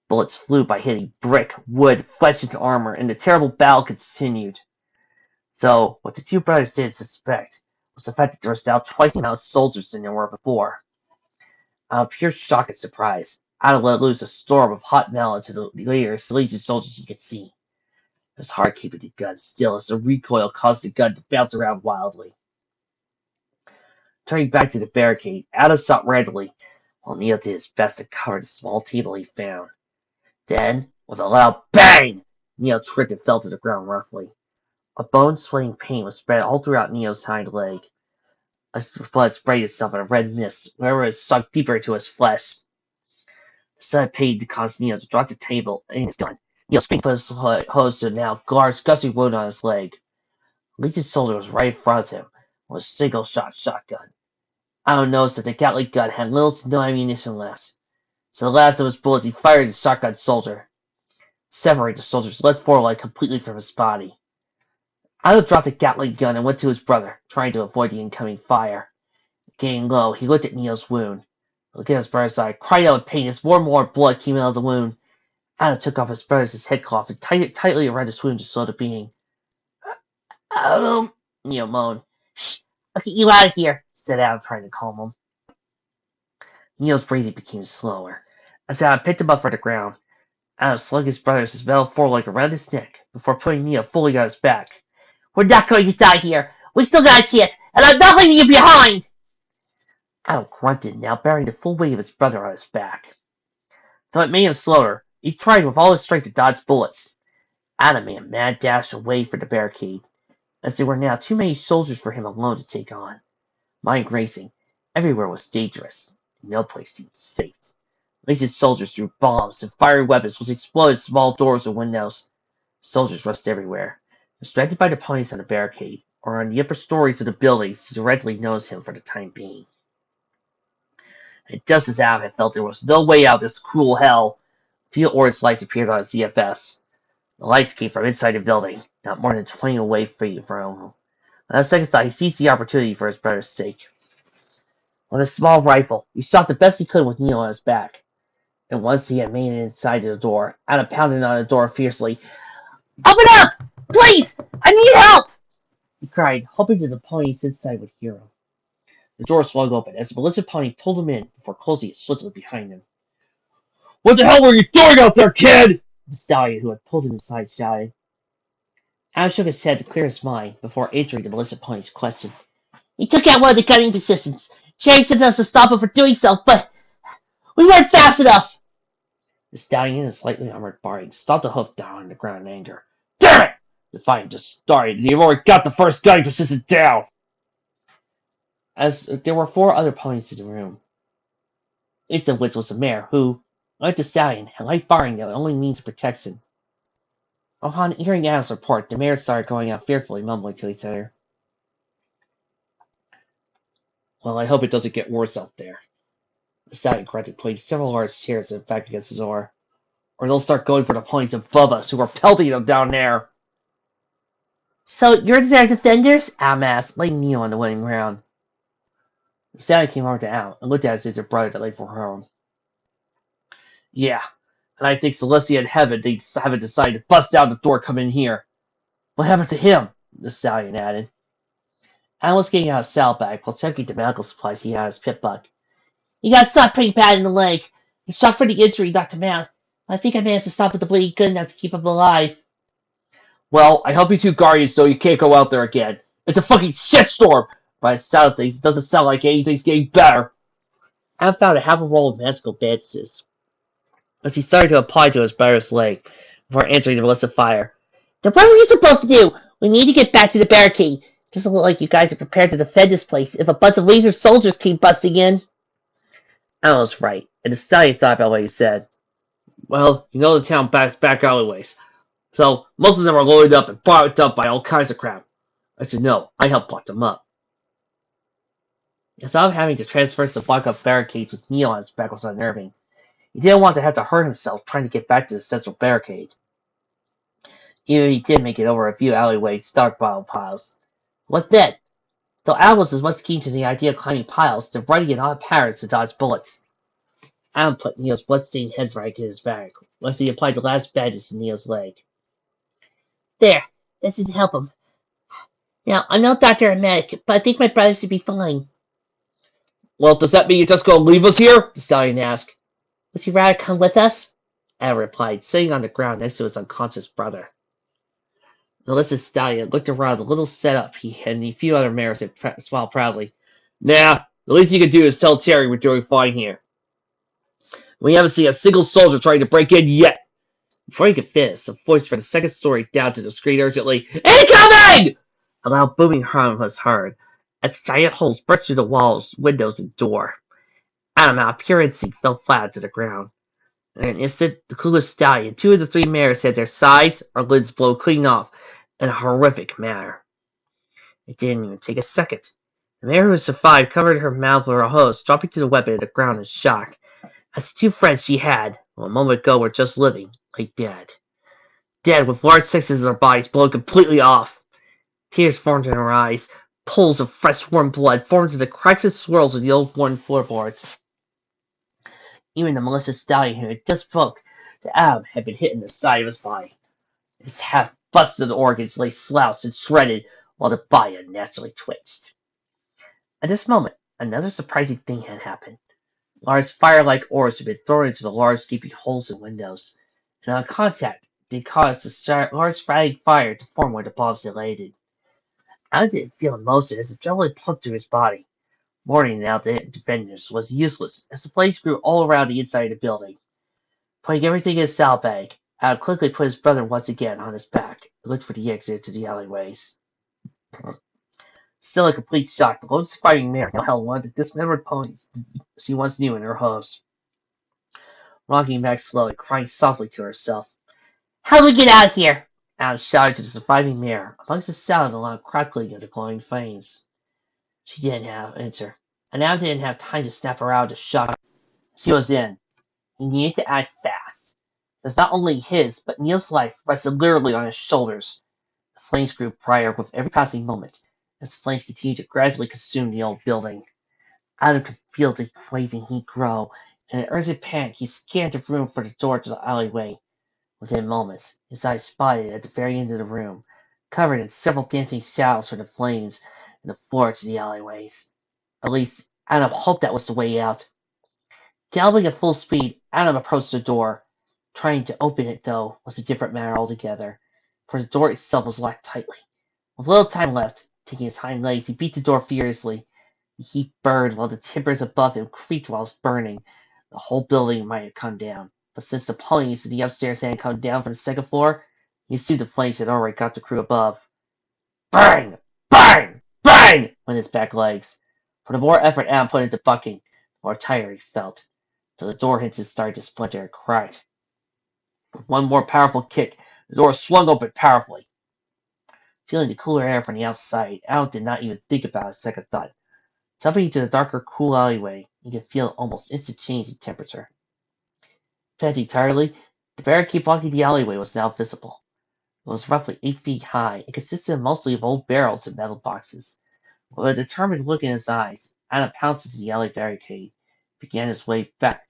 Bullets flew by hitting brick, wood, flesh, and armor, and the terrible battle continued. Though, what the two brothers didn't suspect was the fact that there was now twice the amount of soldiers than there were before. Out of pure shock and surprise, Adam let loose a storm of hot metal into the nearest Legion soldiers he could see. It was hard keeping the gun still as the recoil caused the gun to bounce around wildly. Turning back to the barricade, Adam shot randomly, while Neil did his best to cover the small table he found. Then, with a loud bang, Neil tripped and fell to the ground roughly. A bone-swelling pain was spread all throughout Neil's hind leg. Blood sprayed itself in a red mist wherever it sunk deeper into his flesh. The sudden pain caused Neil to drop the table and his gun. Neil screamed put his hose to a now large gusty wound on his leg. A Legion soldier was right in front of him with a single-shot shotgun. Adam noticed that the Gatling gun had little to no ammunition left. So the last of his bullets he fired at the shotgun soldier, severing the soldier's left foreleg completely from his body. Adam dropped the Gatling gun and went to his brother, trying to avoid the incoming fire. Getting low, he looked at Neil's wound. Looking at his brother's eye, cried out in pain as more and more blood came out of the wound. Adam took off his brother's headcloth and tied it tightly around his wound to slow the bleeding. Adam, Neil moaned. Shh, I'll get you out of here, said Adam, trying to calm him. Neil's breathing became slower. As Adam picked him up from the ground, Adam slung his brother's metal foreleg around his neck before putting Neil fully on his back. We're not going to die here. We still got a chance, and I'm not leaving you behind! Adam grunted, now bearing the full weight of his brother on his back. Though it made him slower, he tried with all his strength to dodge bullets. Adam made a mad dash away from the barricade, as there were now too many soldiers for him alone to take on. Mind racing, everywhere was dangerous. No place seemed safe. Legion soldiers threw bombs and fired weapons which exploded small doors and windows. Soldiers rushed everywhere, distracted by the ponies on the barricade, or on the upper stories of the buildings to directly notice him for the time being. And just as Adam had felt there was no way out of this cruel hell, field ordnance lights appeared on his CFS. The lights came from inside the building, not more than 20 away from him. On a second thought, he seized the opportunity for his brother's sake. With a small rifle, he shot the best he could with Neil on his back. And once he had made it inside the door, Adam pounded on the door fiercely. Open up! Please! I need help! He cried, hoping that the ponies inside would hear him. The door swung open as the militia pony pulled him in before closing it swiftly behind him. What the hell were you doing out there, kid? The stallion who had pulled him inside shouted. Adam shook his head to clear his mind before answering the militia pony's question. He took out one of the gunning positions. Cherry sent us to stop him for doing so, but we weren't fast enough. The stallion and his slightly armored barring stomped a hoof down on the ground in anger. Damn it! The fight just started, and you've already got the first gunning position down. as there were 4 other ponies in the room. Each of which was a mare who, like the stallion, had light barring the only means of protection. Upon hearing Adam's report, the mares started going out fearfully, mumbling to each other. Well, I hope it doesn't get worse out there. The stallion grunted, putting several large chairs in fact against the door. Or they'll start going for the ponies above us, who are pelting them down there. So, you're the defenders? Adam asked, laying Neil on the wooden ground. The stallion came over to Adam and looked at his older brother that lay for her own. Yeah, and I think Celestia and Heaven they haven't decided to bust down the door come in here. What happened to him? The stallion added. Adam was getting out his saddlebag while checking the medical supplies he had in his pit buck. He got shot pretty bad in the leg. The shock from the injury knocked him out. I think I managed to stop with the bleeding good enough to keep him alive. Well, I hope you 2 Guardians know you can't go out there again. It's a fucking shitstorm! By the sound of things, it doesn't sound like anything's getting better. Adam found a half a roll of magical bandages as he started to apply to his brother's leg before answering the ballistic fire. Then what are we supposed to do? We need to get back to the barricade. It doesn't look like you guys are prepared to defend this place if a bunch of laser soldiers keep busting in. Alan was right, and the stallion thought about what he said. Well, you know the town backs back alleyways, so most of them are loaded up and blocked up by all kinds of crap. As you know, I helped block them up. The thought of having to traverse the block-up barricades with Neil on his back was unnerving. He didn't want to have to hurt himself trying to get back to the central barricade. Even if he did make it over a few alleyway stockpile piles. What then? Though Al was as much keen to the idea of climbing piles to running in odd patterns to dodge bullets. Adam put Neil's blood-stained head rag in his bag, once he applied the last bandage to Neil's leg. There, that should help him. Now, I'm no doctor or medic, but I think my brother should be fine. Well, does that mean you're just going to leave us here? The stallion asked. Would he rather come with us? Adam replied, sitting on the ground next to his unconscious brother. The listed stallion looked around the little setup he had and a few other mares and smiled proudly. Nah, the least you can do is tell Terry we're doing fine here. We haven't seen a single soldier trying to break in yet. Before he could finish, a voice from the second story down to the screen urgently, Incoming! A loud booming hum was heard, as giant holes burst through the walls, windows, and door. Adam, out of pure instinct, fell flat to the ground. In an instant, the clueless stallion, 2 of the 3 mares had their sides or lids blown clean off in a horrific manner. It didn't even take a second. The mare who survived covered her mouth with her hose, dropping to the weapon at the ground in shock. As the 2 friends she had, who a moment ago were just living, lay dead. Dead, with large sections of their bodies blown completely off. Tears formed in her eyes. Pools of fresh warm blood formed in the cracks and swirls of the old worn floorboards. Even the malicious stallion who had just spoke to Adam had been hit in the side of his body. His half-busted organs lay slouched and shredded, while the body unnaturally twitched. At this moment, another surprising thing had happened. Large fire-like orbs had been thrown into the large gaping holes in windows, and on contact, they caused a large sprouting fire to form where the bombs had landed. Adam didn't feel emotion as adrenaline pumped through his body. Warning now to defenders was useless, as the flames grew all around the inside of the building. Putting everything in his saddlebag, Adam quickly put his brother once again on his back and looked for the exit to the alleyways. Still in complete shock, the lone surviving mare now held one of the dismembered ponies she once knew in her hooves. Rocking back slowly, crying softly to herself. How do we get out of here? Adam shouted to the surviving mare, amongst the sound of the loud crackling of the glowing flames. She didn't have an answer, and Adam didn't have time to snap her out of shock. She was in. He needed to act fast. It was not only his, but Neil's life rested literally on his shoulders. The flames grew brighter with every passing moment, as the flames continued to gradually consume the old building. Adam could feel the blazing heat grow, and in an urgent panic he scanned the room for the door to the alleyway. Within moments, his eyes spotted it at the very end of the room, covered in several dancing shadows from the flames and the floor to the alleyways. At least, Adam hoped that was the way out. Galloping at full speed, Adam approached the door. Trying to open it, though, was a different matter altogether, for the door itself was locked tightly. With little time left, taking his hind legs, he beat the door furiously. The heat burned while the timbers above him creaked while it was burning. The whole building might have come down, but since the ponies in the upstairs hadn't come down from the second floor, he assumed the flames had already got the crew above. Bang! Bang! Bang! Went his back legs. For the more effort Adam put into bucking, the more tired he felt, till the door hinges started to splinter and crack. With one more powerful kick, the door swung open powerfully. Feeling the cooler air from the outside, Adam did not even think about a second thought. Stepping into the darker, cool alleyway, he could feel almost instant change in temperature. Panting tiredly, the barricade blocking the alleyway was now visible. It was roughly 8 feet high and consisted mostly of old barrels and metal boxes. With a determined look in his eyes, Adam pounced into the alley barricade and began his way back.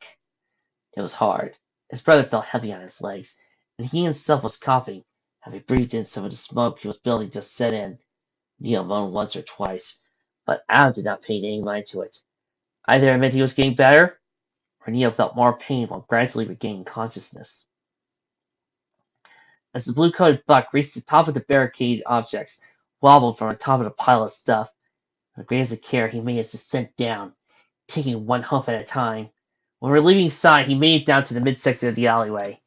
It was hard. His brother felt heavy on his legs, and he himself was coughing, having breathed in some of the smoke he was building just set in. Neil moaned once or twice, but Adam did not pay any mind to it. Either it meant he was getting better, or Neil felt more pain while gradually regaining consciousness. As the blue-coated buck reached the top of the barricade, objects wobbled from the top of the pile of stuff. With greatest care, he made his descent down, taking one hoof at a time. When relieving his sigh, he made it down to the midsection of the alleyway.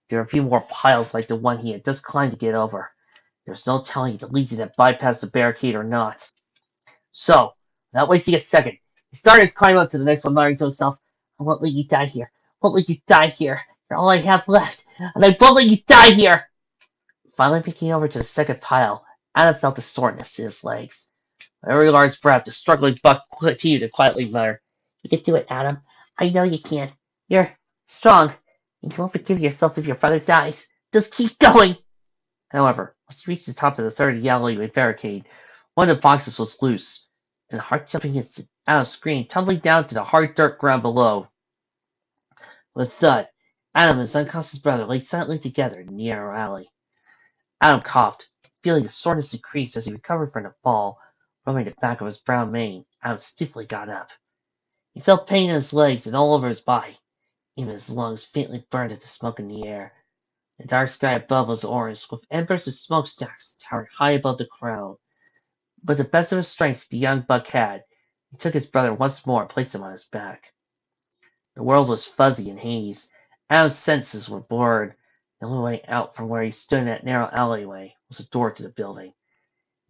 There were a few more piles like the one he had just climbed to get over. There was no telling if the legion had bypassed the barricade or not. So, without wasting a second, he started his climb up to the next one, muttering to himself, "I won't let you die here. I won't let you die here. You're all I have left, and I won't let you die here!" Finally picking over to the second pile, Adam felt the soreness in his legs. With every large breath, the struggling buck continued to quietly mutter, "You can do it, Adam. I know you can. You're strong, and you won't forgive yourself if your brother dies. Just keep going!" However, once he reached the top of the third alleyway barricade, one of the boxes was loose, and a heart-jumping instant, Adam screamed, tumbling down to the hard dirt ground below. With a thud, Adam and his unconscious brother lay silently together in the narrow alley. Adam coughed, feeling the soreness increase as he recovered from the fall. Rubbing the back of his brown mane, Adam stiffly got up. He felt pain in his legs and all over his body. Even his lungs faintly burned at the smoke in the air. The dark sky above was orange, with embers of smokestacks towering high above the crowd. With the best of his strength the young buck had, he took his brother once more and placed him on his back. The world was fuzzy and haze. Adam's senses were blurred. The only way out from where he stood in that narrow alleyway was a door to the building.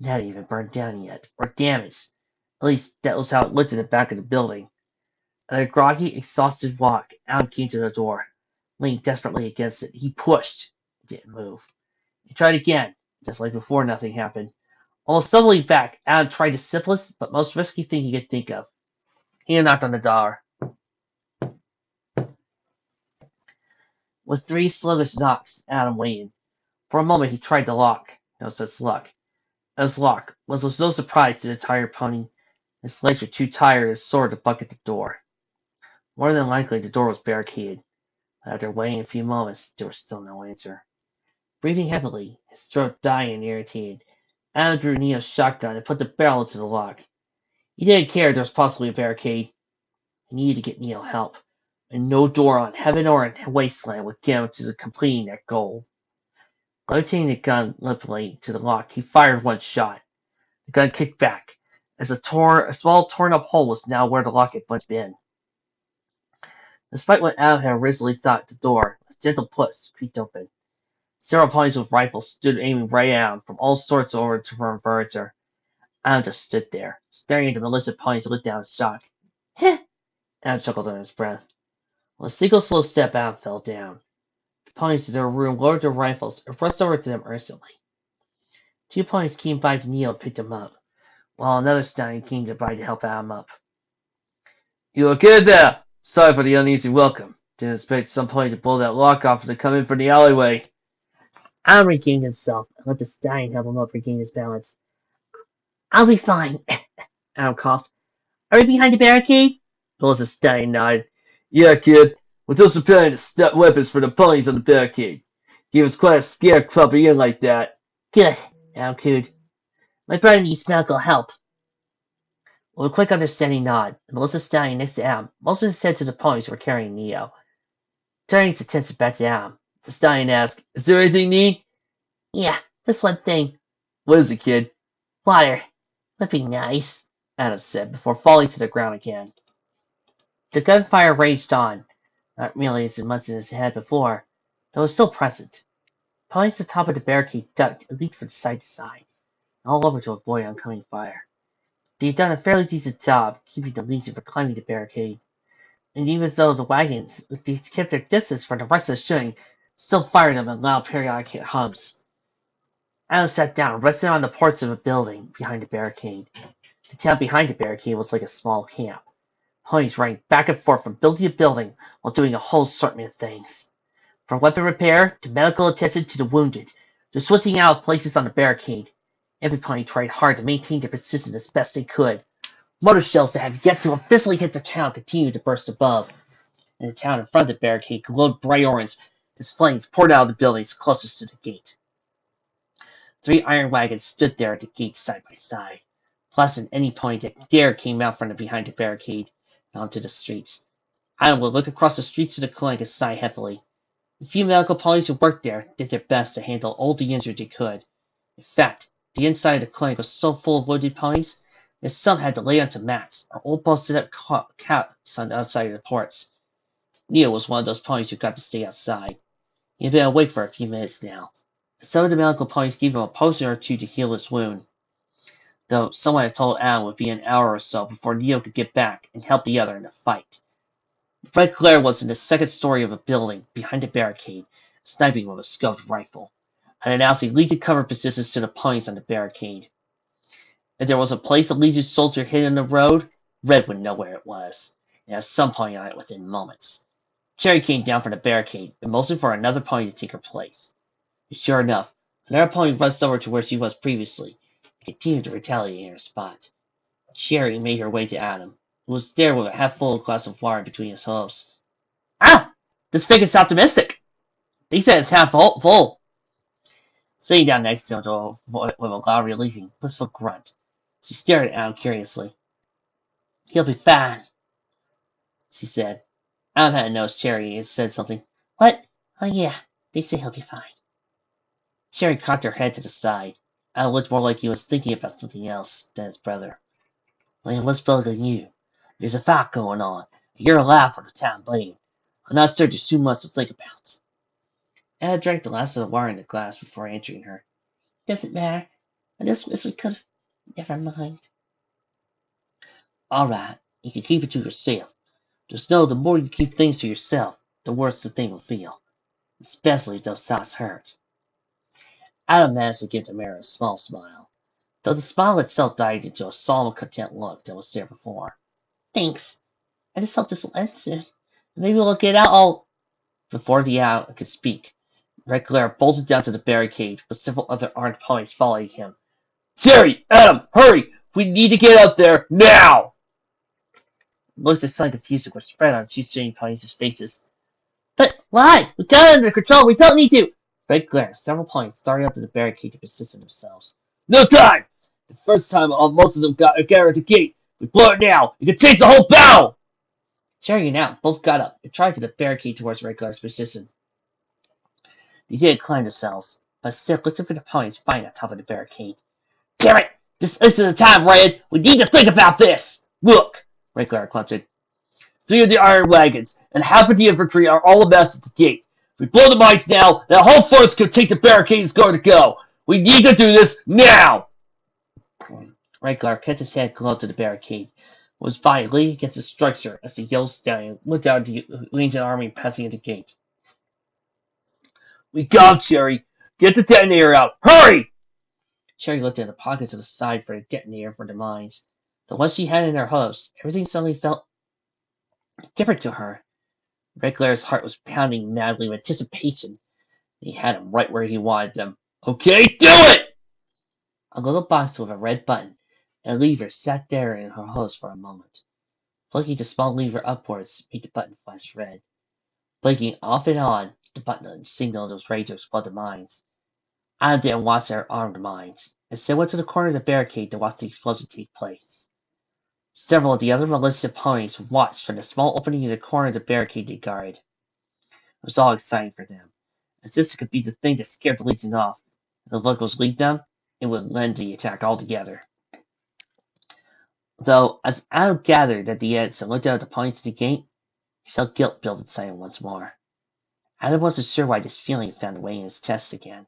It hadn't even burned down yet, or damaged. At least that was how it looked in the back of the building. At a groggy, exhausted walk, Adam came to the door. Leaning desperately against it, he pushed. It didn't move. He tried again. Just like before, nothing happened. Almost stumbling back, Adam tried the simplest but most risky thing he could think of. He knocked on the door. With 3 sluggish knocks, Adam waited. For a moment he tried the lock. No such luck. As luck was no surprise to the tired pony. His legs were too tired and sore to buck at the door. More than likely the door was barricaded. But after waiting a few moments, there was still no answer. Breathing heavily, his throat dying and irritated, Adam drew Neo's shotgun and put the barrel into the lock. He didn't care if there was possibly a barricade. He needed to get Neo help, and no door on heaven or in wasteland would get him to completing that goal. Levitating the gun limply to the lock, he fired one shot. The gun kicked back, as a small torn-up hole was now where the lock had once been. Despite what Adam had originally thought, the door, a gentle push, creaked open. Several ponies with rifles stood aiming right at him from all sorts over from furniture. Adam just stood there, staring at the militia ponies and looked down in shock. Heh! Adam chuckled under his breath. With a single slow step, Adam fell down. The ponies in their room lowered their rifles and rushed over to them instantly. 2 ponies came by to Neo and picked him up, while another stallion came by to help Adam up. "You okay there? Sorry for the uneasy welcome. Didn't expect some pony to pull that lock off and to come in from the alleyway." Adam regained himself and let the stallion help him up regain his balance. "I'll be fine," Adam coughed. "Are we behind the barricade?" The stallion nodded. "Yeah, kid. We're just preparing to step weapons for the ponies on the barricade. Gave us quite a scare clumping in like that." "Good," Adam cooed. "My brother needs medical help." With a quick understanding nod, Melissa stallion next to Adam motioned his head to the ponies who were carrying Neo. Turning his attention back to Adam, the stallion asked, "Is there anything you need?" "Yeah, just one thing." "What is it, kid?" "Water. Would be nice," Adam said, before falling to the ground again. The gunfire raged on, not nearly as much as it had before, though it was still present. Ponies at the top of the barricade ducked and leaped from side to side, all over to avoid oncoming fire. They've done a fairly decent job keeping the Legion from climbing the barricade, and even though the wagons they kept their distance from the rest of the shooting, still fired them in loud periodic hums. Adam sat down, resting on the porch of a building behind the barricade. The town behind the barricade was like a small camp. Ponies running back and forth from building to building while doing a whole assortment of things. From weapon repair to medical attention to the wounded, to switching out of places on the barricade. Every pony tried hard to maintain their position as best they could. Mortar shells that have yet to officially hit the town continued to burst above, and the town in front of the barricade glowed bright orange as flames poured out of the buildings closest to the gate. 3 iron wagons stood there at the gate side by side. Plus, and any pony that dared came out from behind the barricade and onto the streets. Adam would look across the streets to the clinic and sigh heavily. The few medical ponies who worked there did their best to handle all the injured they could. In fact, the inside of the clinic was so full of wounded ponies that some had to lay onto mats or old busted up cots on the outside of the ports. Neil was one of those ponies who got to stay outside. He had been awake for a few minutes now. Some of the medical ponies gave him a potion or two to heal his wound, though someone had told Adam it would be an hour or so before Neo could get back and help the other in the fight. The red glare was in the second story of a building behind the barricade, sniping with a scoped rifle, and announcing Legion cover positions to the ponies on the barricade. If there was a place a Legion soldier hid in the road, Red would know where it was, and had some pony on it within moments. Cherry came down from the barricade, and motioned for another pony to take her place. Sure enough, another pony rushed over to where she was previously, and continued to retaliate in her spot. Cherry made her way to Adam, who was there with a half-full glass of water between his hooves. Ah! This fig is optimistic! They said it's half full. Sitting down next to him with a loud relieving, blissful grunt, she stared at Adam curiously. He'll be fine, she said. Adam hadn't noticed Cherry and said something. What? Oh yeah, they say he'll be fine. Cherry cocked her head to the side. Adam looked more like he was thinking about something else than his brother. Well, what's better than you? There's a fight going on, and you're alive for the time being. I'm not sure there's too much to think about. Adam drank the last of the water in the glass before answering her. Doesn't matter. I just wish we could. Never mind. All right, you can keep it to yourself. Just know the more you keep things to yourself, the worse the thing will feel. Especially if those thoughts hurt. Adam managed to give the mirror a small smile, though the smile itself died into a solemn, content look that was there before. Thanks. I just hope this will end soon. Maybe we'll get out all. Before the owl could speak, Red Glare bolted down to the barricade, with several other armed ponies following him. Cherry! Adam! Hurry! We need to get up there, now! Looks of some confusion were spread on two straining ponies' faces. But why? We got it under control. We don't need to. Red Glare and several ponies started up to the barricade to position themselves. No time! The first time most of them got at the gate. We blow it now. You can change the whole battle! Cherry and Out both got up and tried to the barricade towards Red Glare's position. They didn't climb themselves, but still looking for the ponies fighting on top of the barricade. Damn it! This isn't the time, Red! We need to think about this! Look! Red Glare grunted. 3 of the iron wagons and half of the infantry are all amassed at the gate. If we blow the mines now, the whole force could take the barricade is going to go. We need to do this now! Red Glare kept his head close to the barricade, was violently against the structure as the yellow stallion looked out at the Legion army passing at the gate. We got Cherry! Get the detonator out! Hurry! Cherry looked at the pockets of the side for the detonator for the mines. The one she had in her hooves, everything suddenly felt different to her. Red Glare's heart was pounding madly with anticipation. He had him right where he wanted them. Okay, do it! A little box with a red button and a lever sat there in her hose for a moment. Flicking the small lever upwards made the button flash red. Blinking off and on, the button signaled it was ready to explode the mines. Adam didn't watch their armed mines, instead went to the corner of the barricade to watch the explosion take place. Several of the other militia ponies watched from the small opening in the corner of the barricade they guarded. It was all exciting for them, as this could be the thing that scared the Legion off, and the locals lead them, it would end the attack altogether. Though, as Adam gathered at the edge and looked out at the ponies at the gate, he felt guilt build inside him once more. Adam wasn't sure why this feeling found a way in his chest again,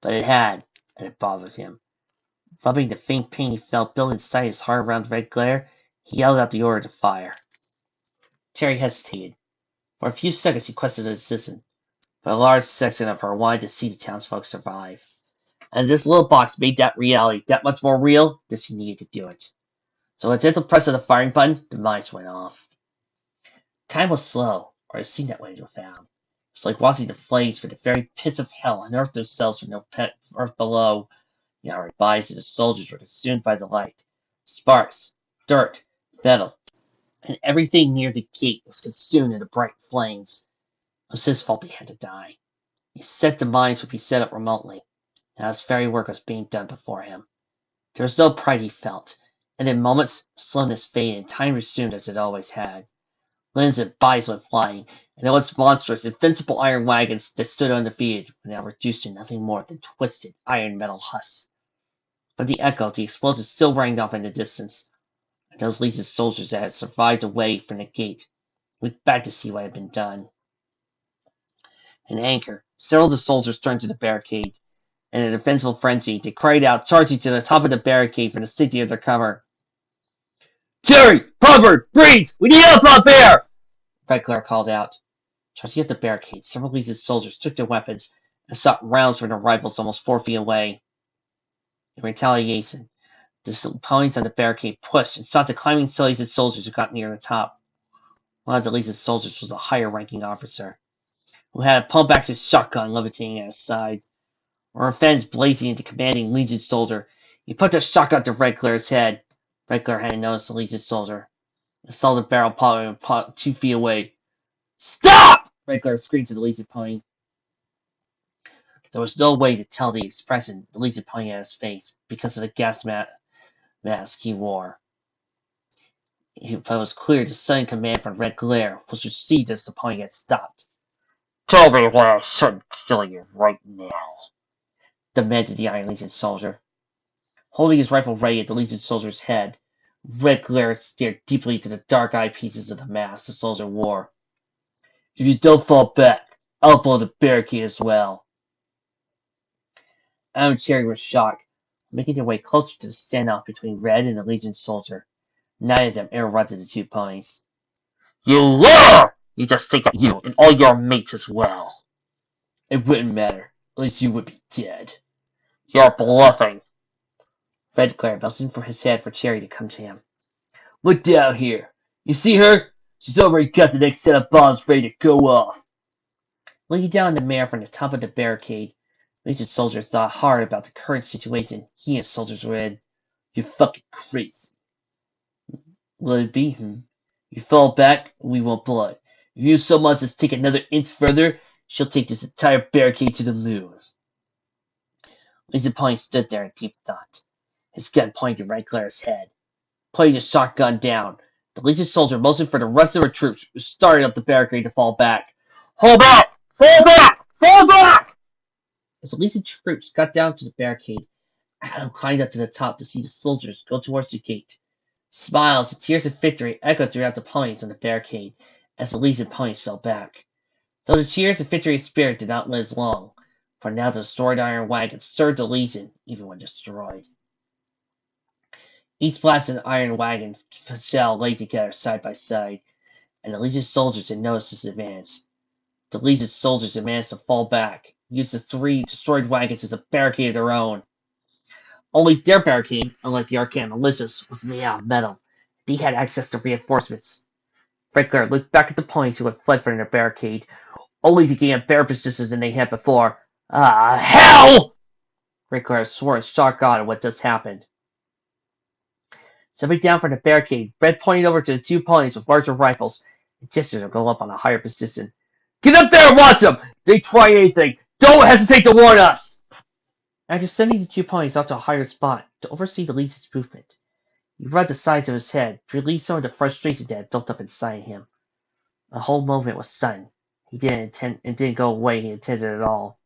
but it had, and it bothered him. Rubbing the faint pain he felt build inside his heart around the red glare, he yelled out the order to fire. Terry hesitated. For a few seconds he questioned his assistant, but a large section of her wanted to see the townsfolk survive. And this little box made that reality that much more real that she needed to do it. So with a gentle press of the firing button, the mines went off. Time was slow, or it seemed that way to Found. It was like watching the flames from the very pits of hell unearth themselves from the earth below. Our bodies of the soldiers were consumed by the light. Sparks, dirt, metal, and everything near the gate was consumed in the bright flames. It was his fault he had to die. He said the mines would be set up remotely. Now his very work was being done before him. There was no pride he felt, and in moments slowness faded and time resumed as it always had. Limbs and bodies went flying, and the once monstrous, invincible iron wagons that stood undefeated were now reduced to nothing more than twisted iron metal husks. But the echo of the explosions still rang off in the distance, and those Legion's soldiers that had survived away from the gate looked back to see what had been done. In anger, several of the soldiers turned to the barricade. In a defensive frenzy, they cried out, charging to the top of the barricade for the safety of their cover. Terry! Hubbard! Breeze! We need help up here! Red Glare called out. Charging up the barricade, several Legion soldiers took their weapons and shot rounds from their rifles almost 4 feet away. In retaliation, the opponents on the barricade pushed and shot the climbing Legion soldiers who got near the top. One of the Legion soldiers was a higher-ranking officer, who had a pump-action shotgun levitating at his side. With revenge blazing into commanding Legion soldier, he put the shotgun to Red Glare's head. Red Glare hadn't noticed the Legion soldier. He saw the barrel pop 2 feet away. "Stop!" Red Glare screamed to the Legion pony. There was no way to tell the expression the Legion pony had his face because of the gas mask he wore. But it was clear the sudden command from Red Glare was received as the pony had stopped. Tell me why I shouldn't kill you right now, demanded the Iron Legion soldier. Holding his rifle ready at the Legion soldier's head, Red Glare stared deeply into the dark eyepieces of the mask the soldier wore. If you don't fall back, I'll blow the barricade as well. Adam and Cherry were shocked, making their way closer to the standoff between Red and the Legion soldier. Neither of them interrupted the 2 ponies. You liar! You just think of you and all your mates as well. It wouldn't matter. At least you would be dead. You're bluffing. Red Glare motioned for his head for Cherry to come to him. Look down here. You see her? She's already got the next set of bombs ready to go off. Looking down on the mare from the top of the barricade, Legion soldier thought hard about the current situation he and his soldiers were in. You're fucking crazy. Will it be? You fall back, and we won't blow it. If you so much as take another inch further, she'll take this entire barricade to the moon. Legion pony stood there in deep thought, his gun pointing to Red Glare's head. Putting the shotgun down, the Legion soldier motioned for the rest of her troops who started up the barricade to fall back. Fall back! Fall back! Fall back! As the Legion troops got down to the barricade, Adam climbed up to the top to see the soldiers go towards the gate. Smiles and tears of victory echoed throughout the ponies on the barricade as the Legion ponies fell back. Though the cheers of victory spirit did not last long, for now the destroyed iron wagons served the Legion even when destroyed. Each blasted iron wagon shell lay together side by side, and the Legion soldiers had noticed this advance. The Legion soldiers had managed to fall back, used the 3 destroyed wagons as a barricade of their own. Only their barricade, unlike the Arcane Militia's, was made out of metal. They had access to reinforcements. Red Glare looked back at the ponies who had fled from their barricade, only to gain a better position than they had before. Ah, hell! Red Glare swore in shock God at what just happened. Jumping down from the barricade, Red pointed over to the 2 ponies with larger rifles and gestured to go up on a higher position. Get up there and watch them! If they try anything, don't hesitate to warn us! After sending the 2 ponies up to a higher spot to oversee the Legion's movement, he rubbed the sides of his head to relieve some of the frustration that had built up inside him. The whole movement was sudden. He didn't go away he intended at all.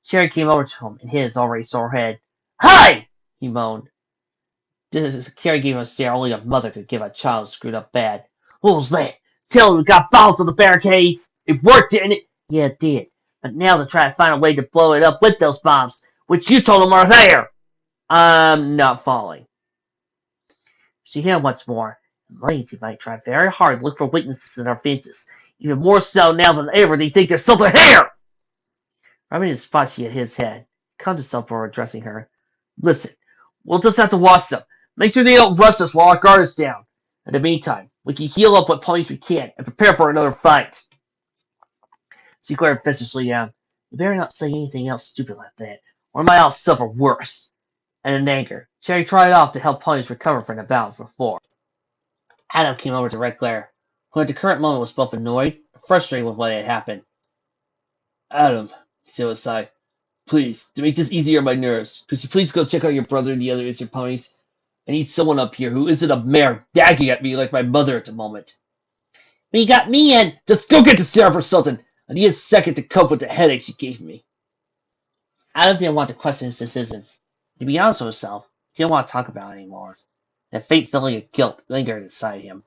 Cherry came over to him and hit his already sore head. Hi! He moaned. Cherry gave him a stare only a mother could give a child screwed up bad. What was that? Tell him we got bombs on the barricade. It worked, didn't it? Yeah, it did. But now they're trying to find a way to blow it up with those bombs, which you told them are there. I'm not falling. She hit once more, and Lazy might try very hard to look for weaknesses in our fences. Even more so now than ever, they think there's something here! Rubbing his spot, she hit his head. He calmed himself before addressing her. Listen, we'll just have to watch them. Make sure they don't rush us while our guard is down. In the meantime, we can heal up what points we can and prepare for another fight. She glared viciously at him. You better not say anything else stupid like that, or my I'll suffer worse. And in anger, Cherry tried off to help ponies recover from the battle before. Adam came over to Red Glare, who at the current moment was both annoyed and frustrated with what had happened. Adam, he said with a sigh, please, to make this easier on my nerves, could you please go check on your brother and the other insert ponies? I need someone up here who isn't a mare gagging at me like my mother at the moment. But you got me in! Just go get the Sarah for Sultan! I need a second to cope with the headache she gave me. Adam didn't want to question his decision. To be honest with himself, he didn't want to talk about it anymore. That faint feeling of guilt lingered inside him.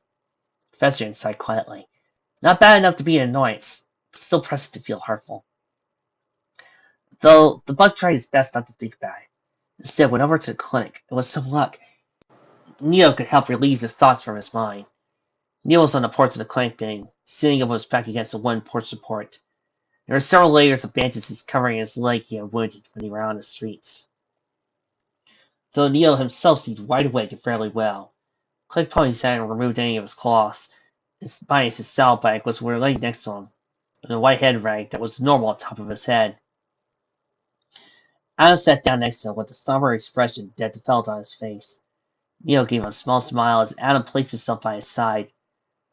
Festering inside quietly. Not bad enough to be an annoyance, but still pressing to feel hurtful. Though the bug tried his best not to think about it. Instead went over to the clinic, and with some luck, Neo could help relieve the thoughts from his mind. Neo was on the porch of the clinic building, sitting with his back against the one porch support. There were several layers of bandages covering his leg he had wounded when he ran on the streets. Though Neo himself seemed wide awake and fairly well, Click Ponies hadn't removed any of his claws. His minus his saddlebag was laid next to him, and a white head rag that was normal on top of his head. Adam sat down next to him with a somber expression that developed on his face. Neo gave him a small smile as Adam placed himself by his side.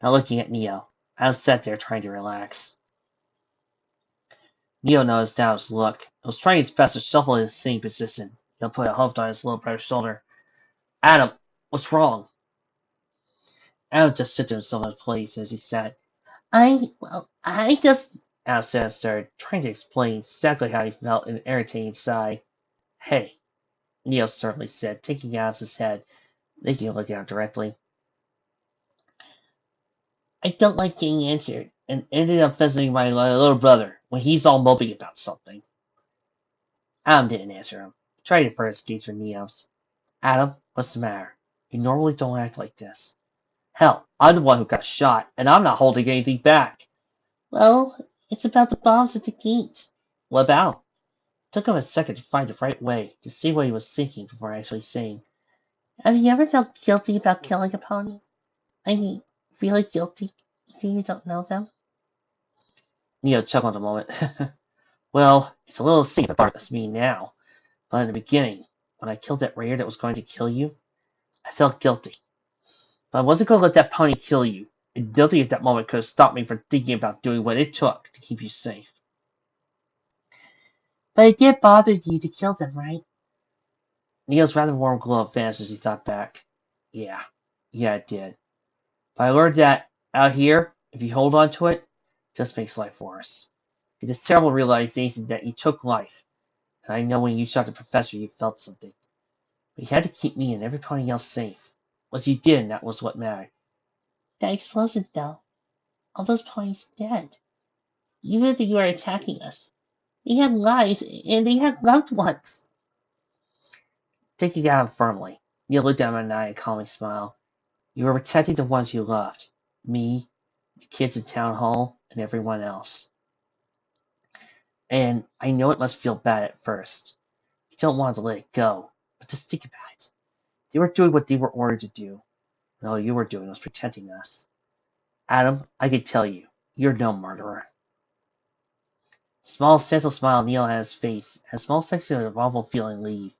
Not looking at Neo, Adam sat there trying to relax. Neo noticed Adam's look and was trying his best to shuffle his sitting position. Neo put a hand on his little brother's shoulder. Adam, what's wrong? Adam just sit there in some place as he said, I just... Adam started trying to explain exactly how he felt in an irritating sigh. Hey, Neo sternly said, taking Adam's head, making him look at him directly. I don't like getting answered, and ended up visiting my little brother when he's all moping about something. Adam didn't answer him. He tried to avert his gaze from Neo's. Adam, what's the matter? You normally don't act like this. Hell, I'm the one who got shot, and I'm not holding anything back. Well, it's about the bombs at the gate. What about? It took him a second to find the right way, to see what he was thinking before actually saying, have you ever felt guilty about killing a pony? I mean, really guilty, even you don't know them? Neo chuckled a moment. Well, it's a little safe about me now, but in the beginning, when I killed that raider that was going to kill you, I felt guilty. But I wasn't going to let that pony kill you, and nothing at that moment could have stopped me from thinking about doing what it took to keep you safe. But it did bother you to kill them, right? Neo's rather warm glow advanced as he thought back. Yeah, it did. But I learned that, out here, if you hold on to it, it just makes life worse. It's this terrible realization that you took life, and I know when you shot the professor you felt something. But you had to keep me and everybody else safe. What you did, and that was what mattered. That explosion, though. All those ponies dead. Even if you were attacking us. They had lives, and they had loved ones. Taking Adam firmly, Neil looked down at my eye and calmly smiled. You were protecting the ones you loved. Me, the kids in Town Hall, and everyone else. And I know it must feel bad at first. You don't want to let it go, but just think about it. They were doing what they were ordered to do, and all you were doing was protecting us. Adam, I can tell you, you're no murderer. Small, gentle smile Neil had his face, and a small section of awful feeling leave.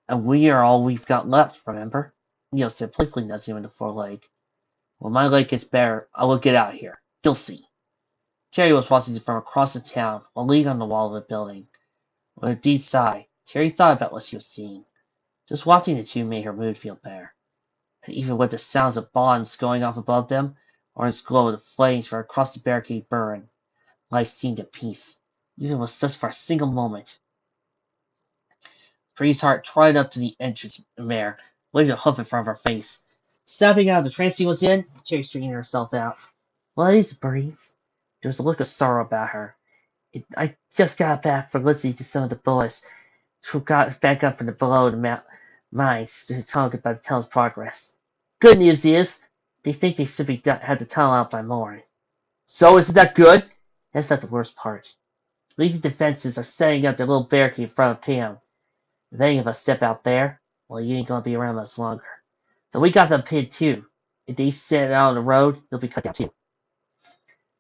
And we are all we've got left, remember? Neil said, playfully nudging him in the foreleg. When my leg gets better, I will get out of here. You'll see. Terry was watching from across the town, while leaning on the wall of the building. With a deep sigh, Terry thought about what she was seeing. Just watching the two made her mood feel better. And even with the sounds of bombs going off above them, or its glow of the flames from across the barricade burn, life seemed at peace, even with just for a single moment. Bree's heart trotted up to the entrance mare, waved a hoof in front of her face. Snapping out of the trance she was in, Cherry straightened herself out. What is it, Breeze? There was a look of sorrow about her. I just got back from listening to some of the boys. who got back up from the below the mines to talk about the tunnel's progress. Good news is, they think they should be had the tunnel out by morning. So isn't that good? That's not the worst part. Lazy defenses are setting up their little barricade in front of town. If any of us step out there, well, you ain't gonna be around much longer. So we got them pinned too. If they set out on the road, you'll be cut down too.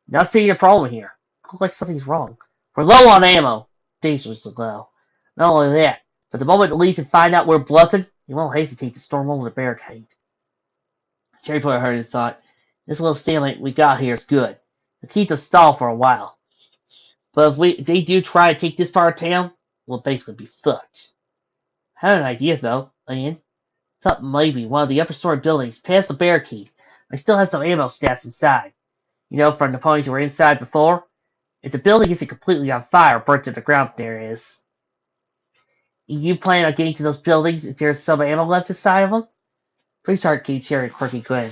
Not seeing a problem here. Looks like something's wrong. We're low on ammo. Dangerously low. Not only that, but the moment the Legion find out we're bluffing, they won't hesitate to storm over the barricade. Terry put her in thought. This little stalemate we got here is good. It'll keep us stalled for a while. But if they do try to take this part of town, we'll basically be fucked. I had an idea though, Ian. Thought maybe one of the upper story buildings past the barricade might still have some ammo stashed inside. You know, from the ponies who were inside before? If the building isn't completely on fire or burnt to the ground, there is. You plan on getting to those buildings if there's some ammo left inside of them? Priesthart gave Terry a quirky grin.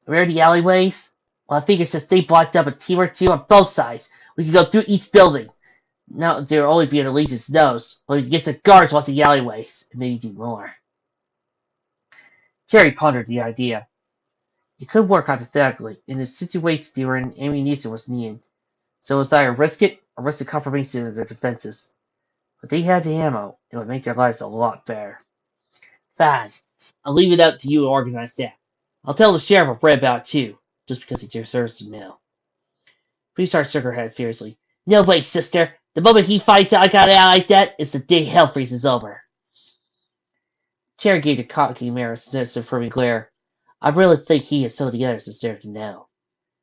Where are the alleyways? Well, I think it's just they blocked up a team or two on both sides. We can go through each building. Now, there'll only be an Legion's nose, but we can get some guards watching the alleyways, and maybe do more. Terry pondered the idea. It could work hypothetically. In the situation they were in, ammunition was needed. So it was either risk it, or risk the confirmation of their defenses. But they had the ammo, it would make their lives a lot better. Fine. I'll leave it up to you to organize that. I'll tell the sheriff of Red about it too, just because he deserves to know. Priesthart shook her head fiercely. No way, sister. The moment he finds out I got it out like that, is the day hell freezes over. Terry gave the cocky mayor a disapproving glare. I really think he and some of the others deserve to know.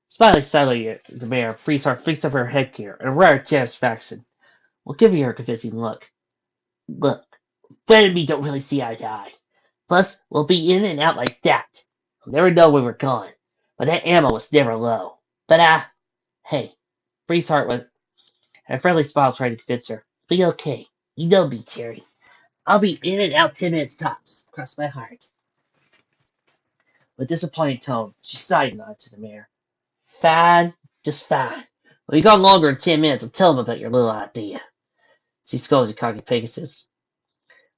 Smiling silently at the mayor, Priesthart fixed up her headgear in a rare satisfaction. We'll give her a convincing look. Look, Fred and me don't really see eye to eye. Plus, we'll be in and out like that. They'll never know we were gone. But that ammo was never low. But, hey, Priesthart was a friendly smile trying to convince her. Be okay. You know me, Terry. I'll be in and out 10 minutes tops. Cross my heart. With disappointed tone, she sighed and nodded to the mayor. Fine. Just fine. Well, you got longer than 10 minutes. I'll tell him about your little idea. She scolded cocky Pegasus.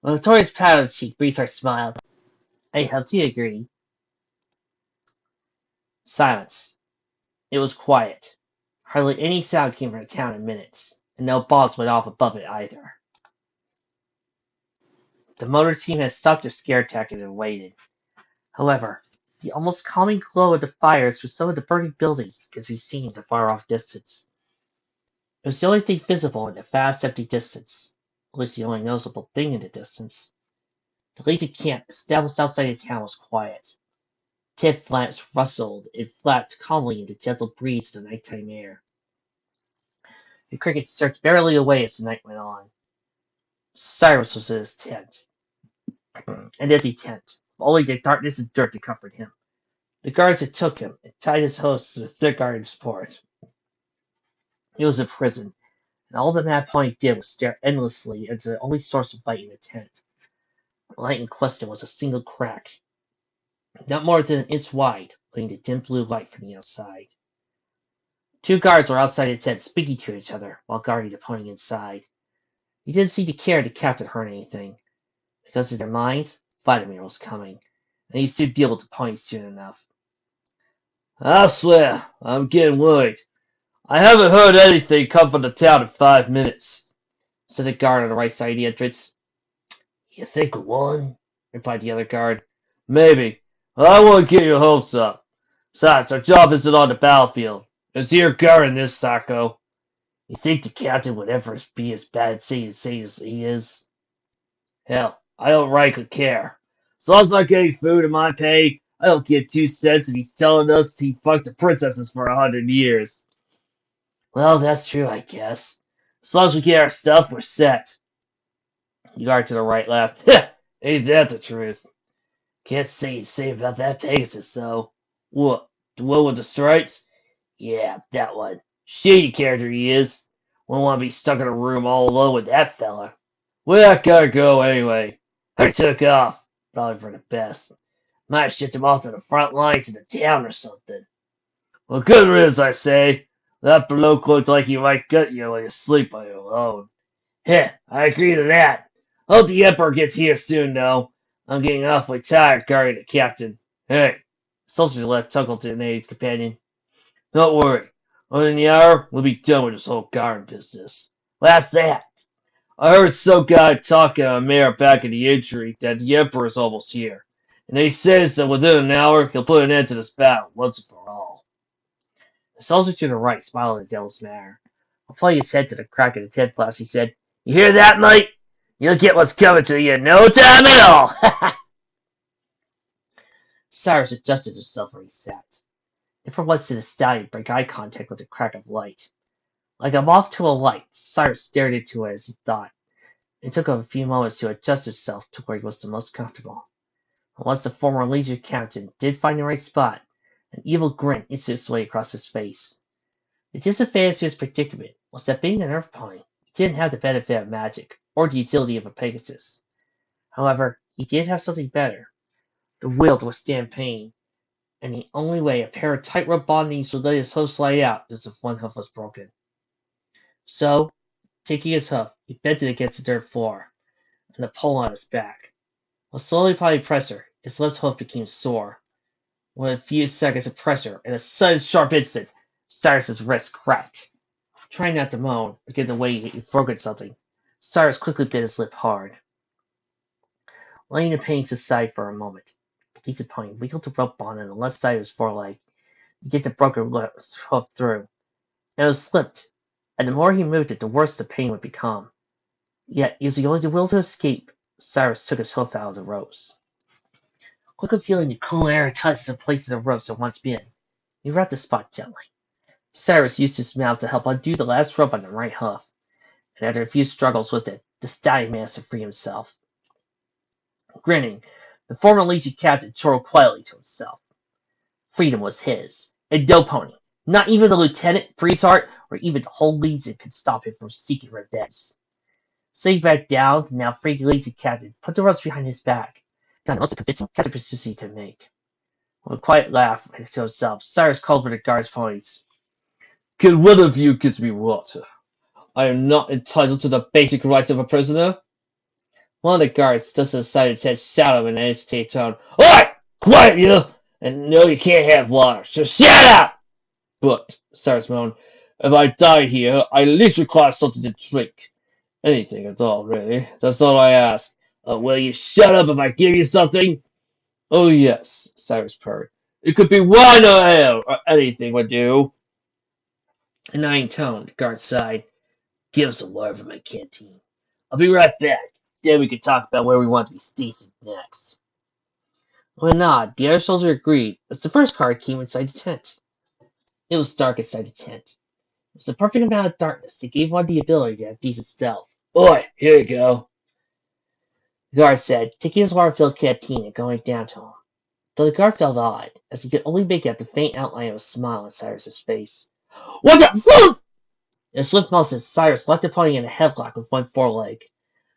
With a notorious pat on the cheek, Priesthart smiled. I helped you agree. Silence. It was quiet. Hardly any sound came from the town in minutes, and no bombs went off above it either. The motor team had stopped their scare tactic and waited. However, the almost calming glow of the fires from some of the burning buildings could be seen in the far-off distance. It was the only thing visible in the vast empty distance, at least the only noticeable thing in the distance. The lazy camp established outside the town was quiet. Tent lamps rustled and flapped calmly in the gentle breeze of the nighttime air. The crickets chirped merrily away as the night went on. Cyrus was in his tent. An empty tent, with only the darkness and dirt to comfort him. The guards had took him and tied his host to the thick iron support. He was in prison, and all the Mad Pony did was stare endlessly into the only source of light in the tent. The light in question was a single crack, not more than an inch wide, letting the dim blue light from the outside. Two guards were outside the tent speaking to each other while guarding the pony inside. He didn't seem to care if the captain heard anything. Because in their minds, Vladimir was coming, and he'd soon deal with the pony soon enough. I swear, I'm getting worried. I haven't heard anything come from the town in 5 minutes, said the guard on the right side of the entrance. You think one? Replied the other guard. Maybe. I won't get your hopes up. Besides, our job isn't on the battlefield. It's here guarding this, Sacco. You think the captain would ever be as bad at saying as he is? Hell, I don't rightly care. As long as I'm getting food in my pay, I don't give 2 cents if he's telling us he fucked the princesses for 100 years. Well, that's true, I guess. As long as we get our stuff, we're set. The guard to the right laughed. Ain't that the truth? Can't say the same about that Pegasus, though. What? The one with the stripes? Yeah, that one. Shady character he is. Wouldn't want to be stuck in a room all alone with that fella. Where'd that guy go, anyway? I took off. Probably for the best. Might have shipped him off to the front lines of the town or something. Well, good riddance, I say. That bloke looked like he might gut you when you sleep on your own. Heh, I agree to that. Hope the Emperor gets here soon, though. I'm getting awfully tired guarding the captain. Hey, soldier left chuckled to the native's companion. Don't worry. Within the hour, we'll be done with this whole guard business. What's that? I heard some guy talking on Mayor back in the entry that the Emperor is almost here. And he says that within an hour, he'll put an end to this battle once and for all. The soldier to the right smiled at the devil's manner. Applying his head to the crack of the tent flask, he said, You hear that, mate? You'll get what's coming to you in no time at all. Cyrus adjusted himself where he sat. Never once did the stallion break eye contact with the crack of light. Like a moth to a light, Cyrus stared into it as he thought. It took him a few moments to adjust himself to where he was the most comfortable. And once the former legion captain did find the right spot, an evil grin instantly swayed across his face. The disadvantage to his predicament was that being an earth pony, he didn't have the benefit of magic, or the utility of a Pegasus. However, he did have something better, the will to withstand pain, and the only way a pair of tightrope bondings would let his hoof slide out is if one hoof was broken. So, taking his hoof, he bent it against the dirt floor, and the pole on his back. While slowly applying pressure, his left hoof became sore. With a few seconds of pressure and a sudden sharp instant, Cyrus's wrist cracked. Trying not to moan or give away he'd broken something, Cyrus quickly bit his lip hard. Laying the pains aside for a moment, the piece of pony wiggled the rope bond on the left side of his foreleg to get the broken hoof through. It was slipped, and the more he moved it, the worse the pain would become. Yet, using only the will to escape, Cyrus took his hoof out of the ropes. Quickly feeling the cool air touch the place of the ropes had once been, he rubbed the spot gently. Cyrus used his mouth to help undo the last rope on the right hoof, and after a few struggles with it, the stallion managed to free himself. Grinning, the former Legion captain chortled quietly to himself. Freedom was his, and no pony, not even the lieutenant, Freezeheart, or even the whole Legion could stop him from seeking revenge. Sitting back down, the now free Legion captain put the ropes behind his back, got the most convincing counter-position he could make. With a quiet laugh to himself, Cyrus called for the guards' ponies. Can one of you give me water? I am not entitled to the basic rights of a prisoner. One of the guards stood to the side of the tent, shouted in an agitated tone, Oi! Quiet, you! And no, you can't have water, so shut up! But, Cyrus moaned, if I die here, I at least require something to drink. Anything at all, really. That's all I ask. Will you shut up if I give you something? Oh, yes, Cyrus purred. It could be wine or ale, or anything would do. In a dying tone, the guard sighed. Give us some water from my canteen. I'll be right back. Then we can talk about where we want to be stationed next. With a nod, the other soldier agreed as the first car came inside the tent. It was dark inside the tent. It was the perfect amount of darkness that gave one the ability to have decent stealth. Oi, here you go, the guard said, taking his water-filled canteen and going down to him. Though the guard felt odd, as he could only make out the faint outline of a smile on Cyrus's face. What the? In a swift motion, Cyrus left the pony in a headlock with one foreleg.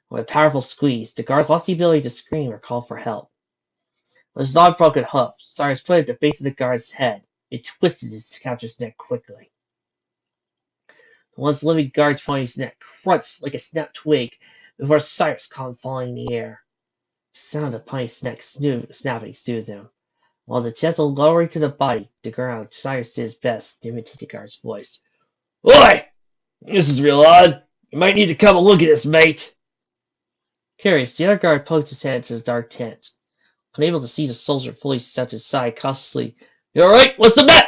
With a powerful squeeze, the guard lost the ability to scream or call for help. With his non-broken hoof, Cyrus put it at the base of the guard's head and twisted his captor's neck quickly. The once living guard's pony's neck crunched like a snapped twig before Cyrus caught him falling in the air. The sound of the pony's neck snapping soothed him. While the gentle lowering to the body, the ground, Cyrus did his best to imitate the guard's voice. Oi! This is real odd. You might need to come and look at this, mate. Curious, the other guard poked his head into the dark tent. Unable to see the soldier fully stepped to his side cautiously. You alright? What's the matter?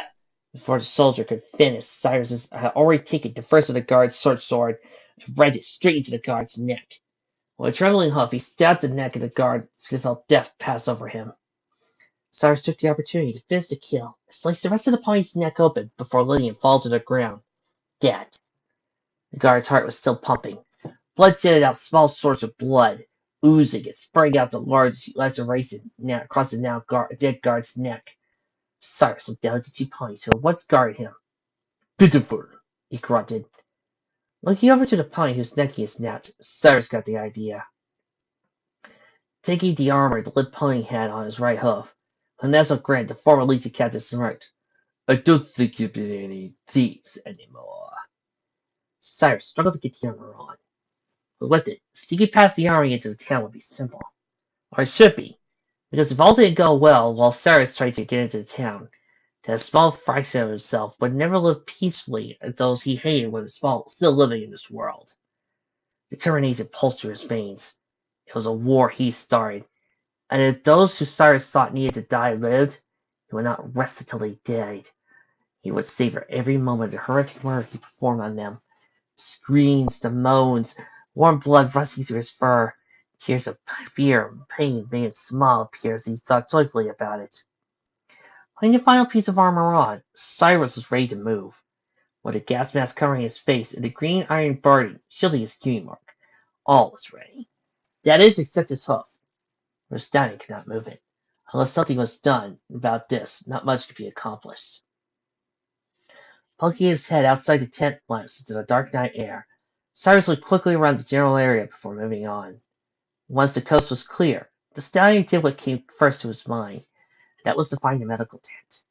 Before the soldier could finish, Cyrus had already taken the first of the guard's short sword and rammed it straight into the guard's neck. With a trembling hoof, he stabbed the neck of the guard and felt death pass over him. Cyrus took the opportunity to finish the kill and sliced the rest of the pony's neck open before letting him fall to the ground, dead. The guard's heart was still pumping. Blood jetted out small sorts of blood, oozing and spraying out the large laceration across the now dead guard's neck. Cyrus looked down at the two ponies who had once guarded him. Pitiful, he grunted. Looking over to the pony whose neck he had snapped, Cyrus got the idea. Taking the armor the limp pony had on his right hoof, Hanezel grinned, the former Legion captain smirked. I don't think you've been any thieves anymore. Cyrus struggled to get the armor on. But with it, sneaking past the army into the town would be simple. Or it should be, because if all didn't go well while Cyrus tried to get into the town, then a small fraction of himself would never live peacefully as those he hated were still living in this world. Determination pulsed through his veins. It was a war he started, and if those who Cyrus thought needed to die lived, he would not rest until they died. He would savor every moment of the horrific murder he performed on them. The screams, the moans, warm blood rushing through his fur, tears of fear and pain made him smile appear as he thought joyfully about it. Putting the final piece of armor on, Cyrus was ready to move. With a gas mask covering his face and the green iron barding shielding his key mark, all was ready. That is, except his hoof. Rostani could not move it. Unless something was done about this, not much could be accomplished. Poking his head outside the tent flaps into the dark night air, Cyrus looked quickly around the general area before moving on. Once the coast was clear, the stallion did what came first to his mind, and that was to find a medical tent.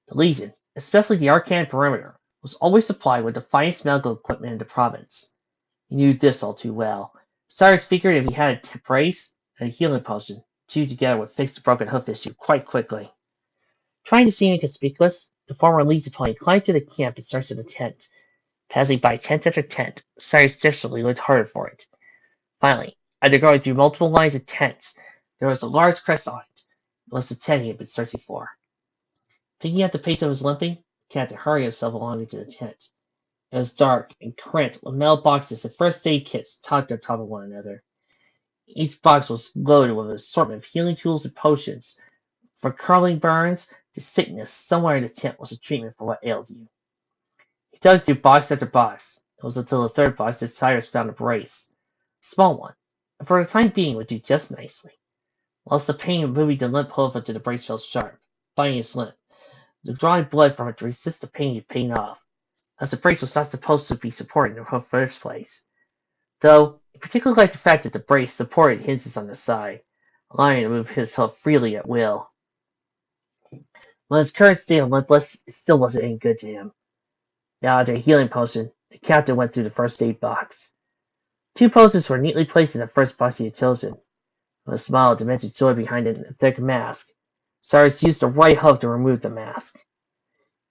The Legion, especially the Arcan perimeter, was always supplied with the finest medical equipment in the province. He knew this all too well. Cyrus figured if he had a brace and a healing potion, two together would fix the broken hoof issue quite quickly. Trying to seem inconspicuous, the former Legion pony climbed to the camp in search of the tent. Passing by tent after tent, Cyrus desperately looked harder for it. Finally, after going through multiple lines of tents, there was a large crest on it. It was the tent he had been searching for. Picking up the pace of his limping, the captain hurried himself along into the tent. It was dark and cramped with metal boxes and first aid kits tucked on top of one another. Each box was loaded with an assortment of healing tools and potions. From curling burns to sickness, somewhere in the tent was a treatment for what ailed you. He dug through box after box. It was until the third box that Cyrus found a brace. A small one, and for the time being would do just nicely. Whilst the pain of moving the limp hoof into the brace felt sharp, biting his limp, the drawing blood from it to resist the pain he pain off, as the brace was not supposed to be supporting the hoof in the first place. Though, he particularly liked the fact that the brace supported hinges on the side, allowing him to move his hoof freely at will. When his current state of limpless, it still wasn't any good to him. Now, after a healing potion, the captain went through the first aid box. 2 potions were neatly placed in the first box he had chosen. With a smile of demented joy behind a thick mask, Cyrus used the right hoof to remove the mask.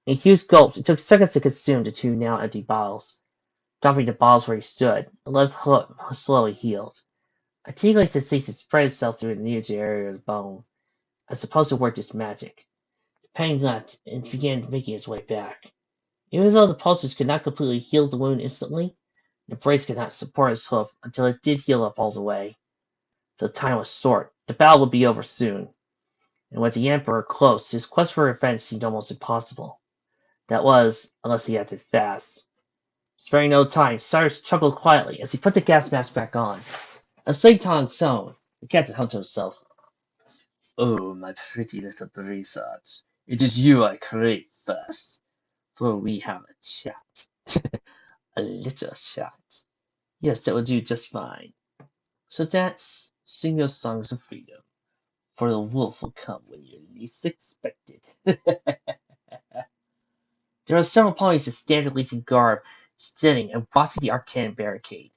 In huge gulps, it took seconds to consume the 2 now empty bottles. Dropping the bottles where he stood, the left hoof slowly healed. A tingling sensation spread itself through the nearest area of the bone. I suppose it worked its magic. The pain left and began making its way back. Even though the pulses could not completely heal the wound instantly, the brace could not support his hoof until it did heal up all the way. The time was short. The battle would be over soon. And with the Emperor close, his quest for revenge seemed almost impossible. That was, unless he acted fast. Sparing no time, Cyrus chuckled quietly as he put the gas mask back on. A Satan tone, the captain hummed to himself. Oh, my pretty little Brisard, it is you I crave first. For we have a chat. A little chat. Yes, that will do just fine. So dance, sing your songs of freedom, for the wolf will come when you least expect it. There are several ponies in standard Legion garb standing and watching the Arcan barricade.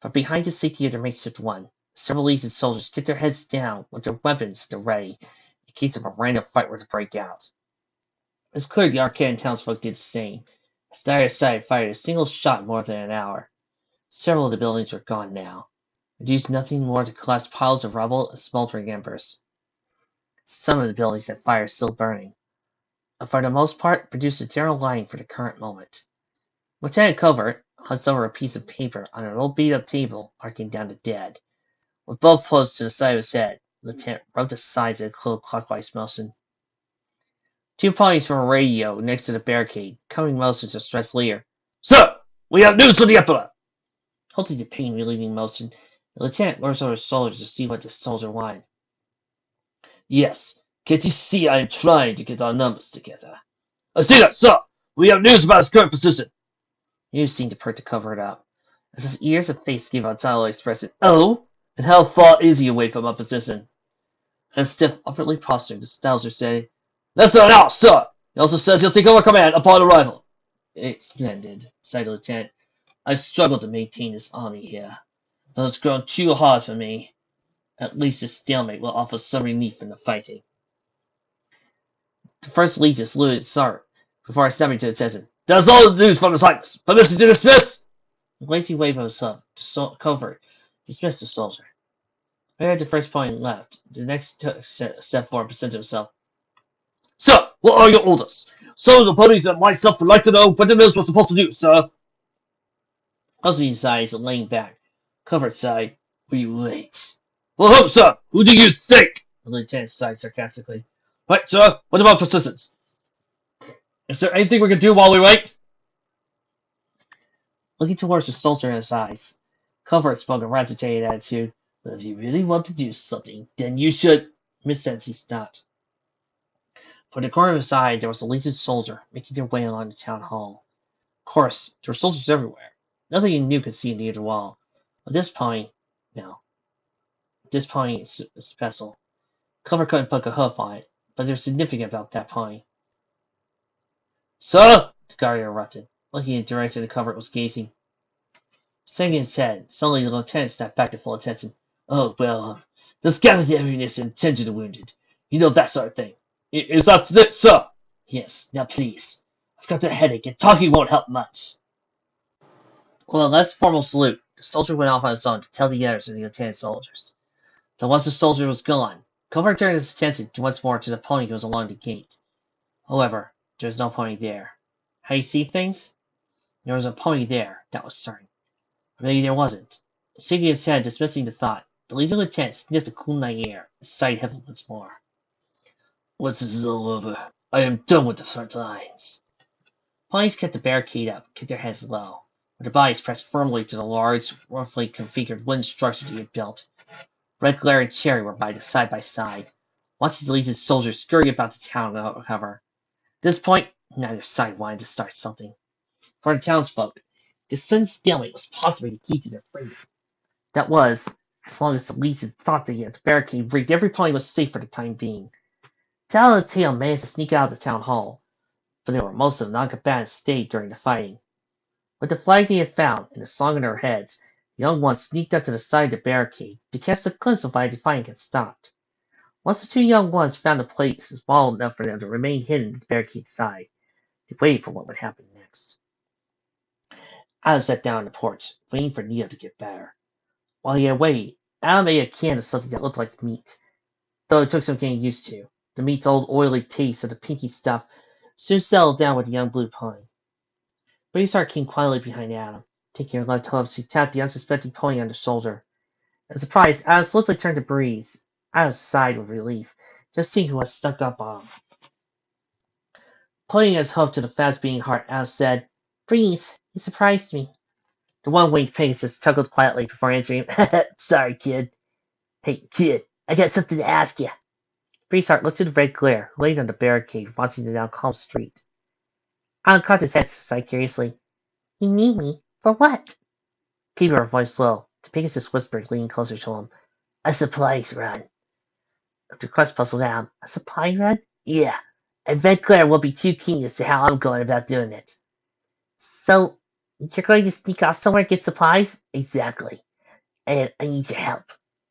But behind the safety of the makeshift one, several Legion soldiers kept their heads down with their weapons at the ready in case of a random fight were to break out. It's clear the Arcan townsfolk did the same, as neither side fired a single shot in more than an hour. Several of the buildings were gone now, reduced nothing more to collapse piles of rubble and smoldering embers. Some of the buildings had fires still burning, and for the most part produced a general lighting for the current moment. Lieutenant Covert hunched over a piece of paper on an old beat-up table, marking down the dead. With both close to the side of his head, the lieutenant rubbed the sides in a clockwise motion. 2 ponies from a radio next to the barricade, coming motion to stress leader. Sir, we have news from the Emperor! Halting the pain-relieving motion, the lieutenant lures over his shoulder to see what the soldier wanted. Yes, can't you see I am trying to get our numbers together? I see that, sir! We have news about his current position! News seemed to hurt to cover it up, as his ears and face gave out silent expression. Oh? And how far is he away from our position? And stiff, awkwardly posturing, the Stowser said, Less than an hour, sir! He also says he'll take over command upon arrival. It's splendid, sighed the lieutenant. I struggle to maintain this army here. But it's grown too hard for me. At least this stalemate will offer some relief from the fighting. The first legion saluted Sar before stepping to the attendant. That's all the news from His Highness. Permission to dismiss! The lazy wave of his hub, the covert, dismissed the soldier. Right at the first point left, the next step forward presented himself. Sir, what are your orders? Some of the ponies and myself would like to know what the news was supposed to do, sir. Closing his eyes and laying back. Covert sighed. We wait. Well, hope, sir. Who do you think? The lieutenant sighed sarcastically. Right, sir. What about persistence? Is there anything we can do while we wait? Looking towards the soldier in his eyes, Covert spoke in a agitated attitude. But if you really want to do something, then you should. Mid-sentence he stopped. From the corner of his eye, there was a legion soldier making their way along the town hall. Of course, there were soldiers everywhere. Nothing he knew could see into either wall. At this point, no. At this point, it's special. Covert couldn't put a hoof on it, but there's significant about that point. Sir! The guard erupted, looking in the direction the Covert was gazing. Shaking his head, suddenly the lieutenant snapped back to full attention. Oh, well, just gather the ammunition and tend to the wounded. You know that sort of thing. Is that it, sir? Yes, now please. I've got a headache, and talking won't help much. Well, less formal salute. The soldier went off on his own to tell the others of the lieutenant soldiers. Then once the soldier was gone, Covert turned his attention once more to the pony that was along the gate. However, there was no pony there. How you see things? There was a pony there, that was certain. Or maybe there wasn't. Shaking his head, dismissing the thought, the legion lieutenant sniffed the cool night air and sighed heavily once more. Once this is all over, I am done with the front lines. Ponies kept the barricade up, kept their heads low, with their bodies pressed firmly to the large, roughly configured wooden structure they had built. Red Glare and Cherry were side by side, watching the legion's soldiers scurry about the town without cover. At this point, neither side wanted to start something. For the townsfolk, the sudden stalemate was possibly the key to their freedom. That was, as long as the legion thought the barricade rigged, every pony was safe for the time being. Tell of the tale managed to sneak out of the town hall, but there were most of the non-combatants stayed during the fighting. With the flag they had found and the song in their heads, the young ones sneaked up to the side of the barricade to catch a glimpse of why the fighting had stopped. Once the two young ones found a place small enough for them to remain hidden at the barricade's side, they waited for what would happen next. Adam sat down on the porch, waiting for Neo to get better. While he had waited, Adam ate a can of something that looked like meat, though it took some getting used to. The meat's old oily taste of the pinky stuff soon settled down with the young blue pony. Breezeheart came quietly behind Adam. Taking her left hoof, she tapped the unsuspecting pony on the shoulder. In surprise, Adam swiftly turned to Breeze. Adam sighed with relief, just seeing who was stuck up on him. Pointing his hoof to the fast-beating heart, Adam said, Breeze, you surprised me. The one-winged Pegasus chuckled quietly before answering him. Sorry, kid. Hey, kid, I got something to ask you. Breezeheart looked at the Red Glare, who laid on the barricade, watching the down-calm street. Adam cocked his head, sighed curiously. You need me? For what? Keeping her voice low, the Pegasus whispered, leaning closer to him. A supplies run. The request puzzled Adam. A supply run? Yeah. And Red Glare will be too keen as to how I'm going about doing it. So, you're going to sneak off somewhere and get supplies? Exactly. And I need your help.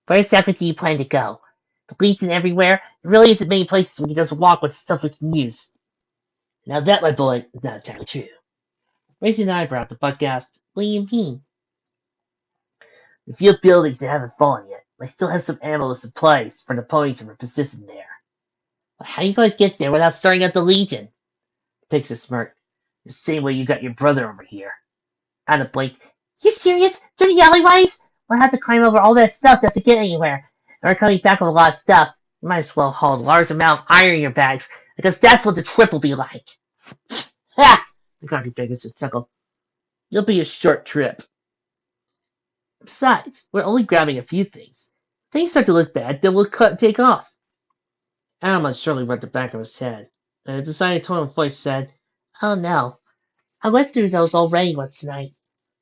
Where exactly do you plan to go? The Legion everywhere? There really isn't many places we can just walk with stuff we can use. Now that, my boy, is not entirely true. Raising an eyebrow, the buck asked, What do you mean? The field buildings that haven't fallen yet. I still have some ammo and supplies for the ponies who are positioned there. But how are you going to get there without starting up the Legion? Pegasus smirked. The same way you got your brother over here. Anna blinked. You serious? Through the alleyways? We'll have to climb over all that stuff just to get anywhere. And we're coming back with a lot of stuff. You might as well haul a large amount of iron in your bags, because that's what the trip will be like. Ha! The country Pegasus chuckled. It'll be a short trip. Besides, we're only grabbing a few things. If things start to look bad, then we'll take off. Adam surely rubbed the back of his head, and a decided tone of voice said, Oh no. I went through those already once tonight.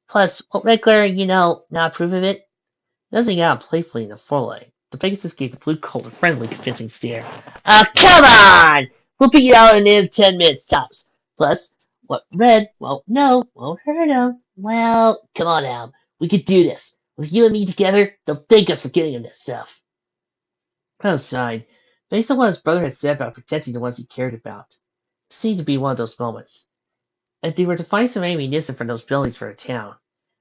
Plus, won't Red Glare, not approve of it? Nuzzling out playfully in the foreleg, the Pegasus gave the blue colt a friendly, convincing stare. Come on! We'll be out in 10 minutes tops. Plus, what Red won't know won't hurt him. Well, come on, Adam. We can do this. With you and me together, they'll thank us for getting him that stuff. Crow sighed. Based on what his brother had said about protecting the ones he cared about, it seemed to be one of those moments. If they were to find some ammunition from those buildings for a town,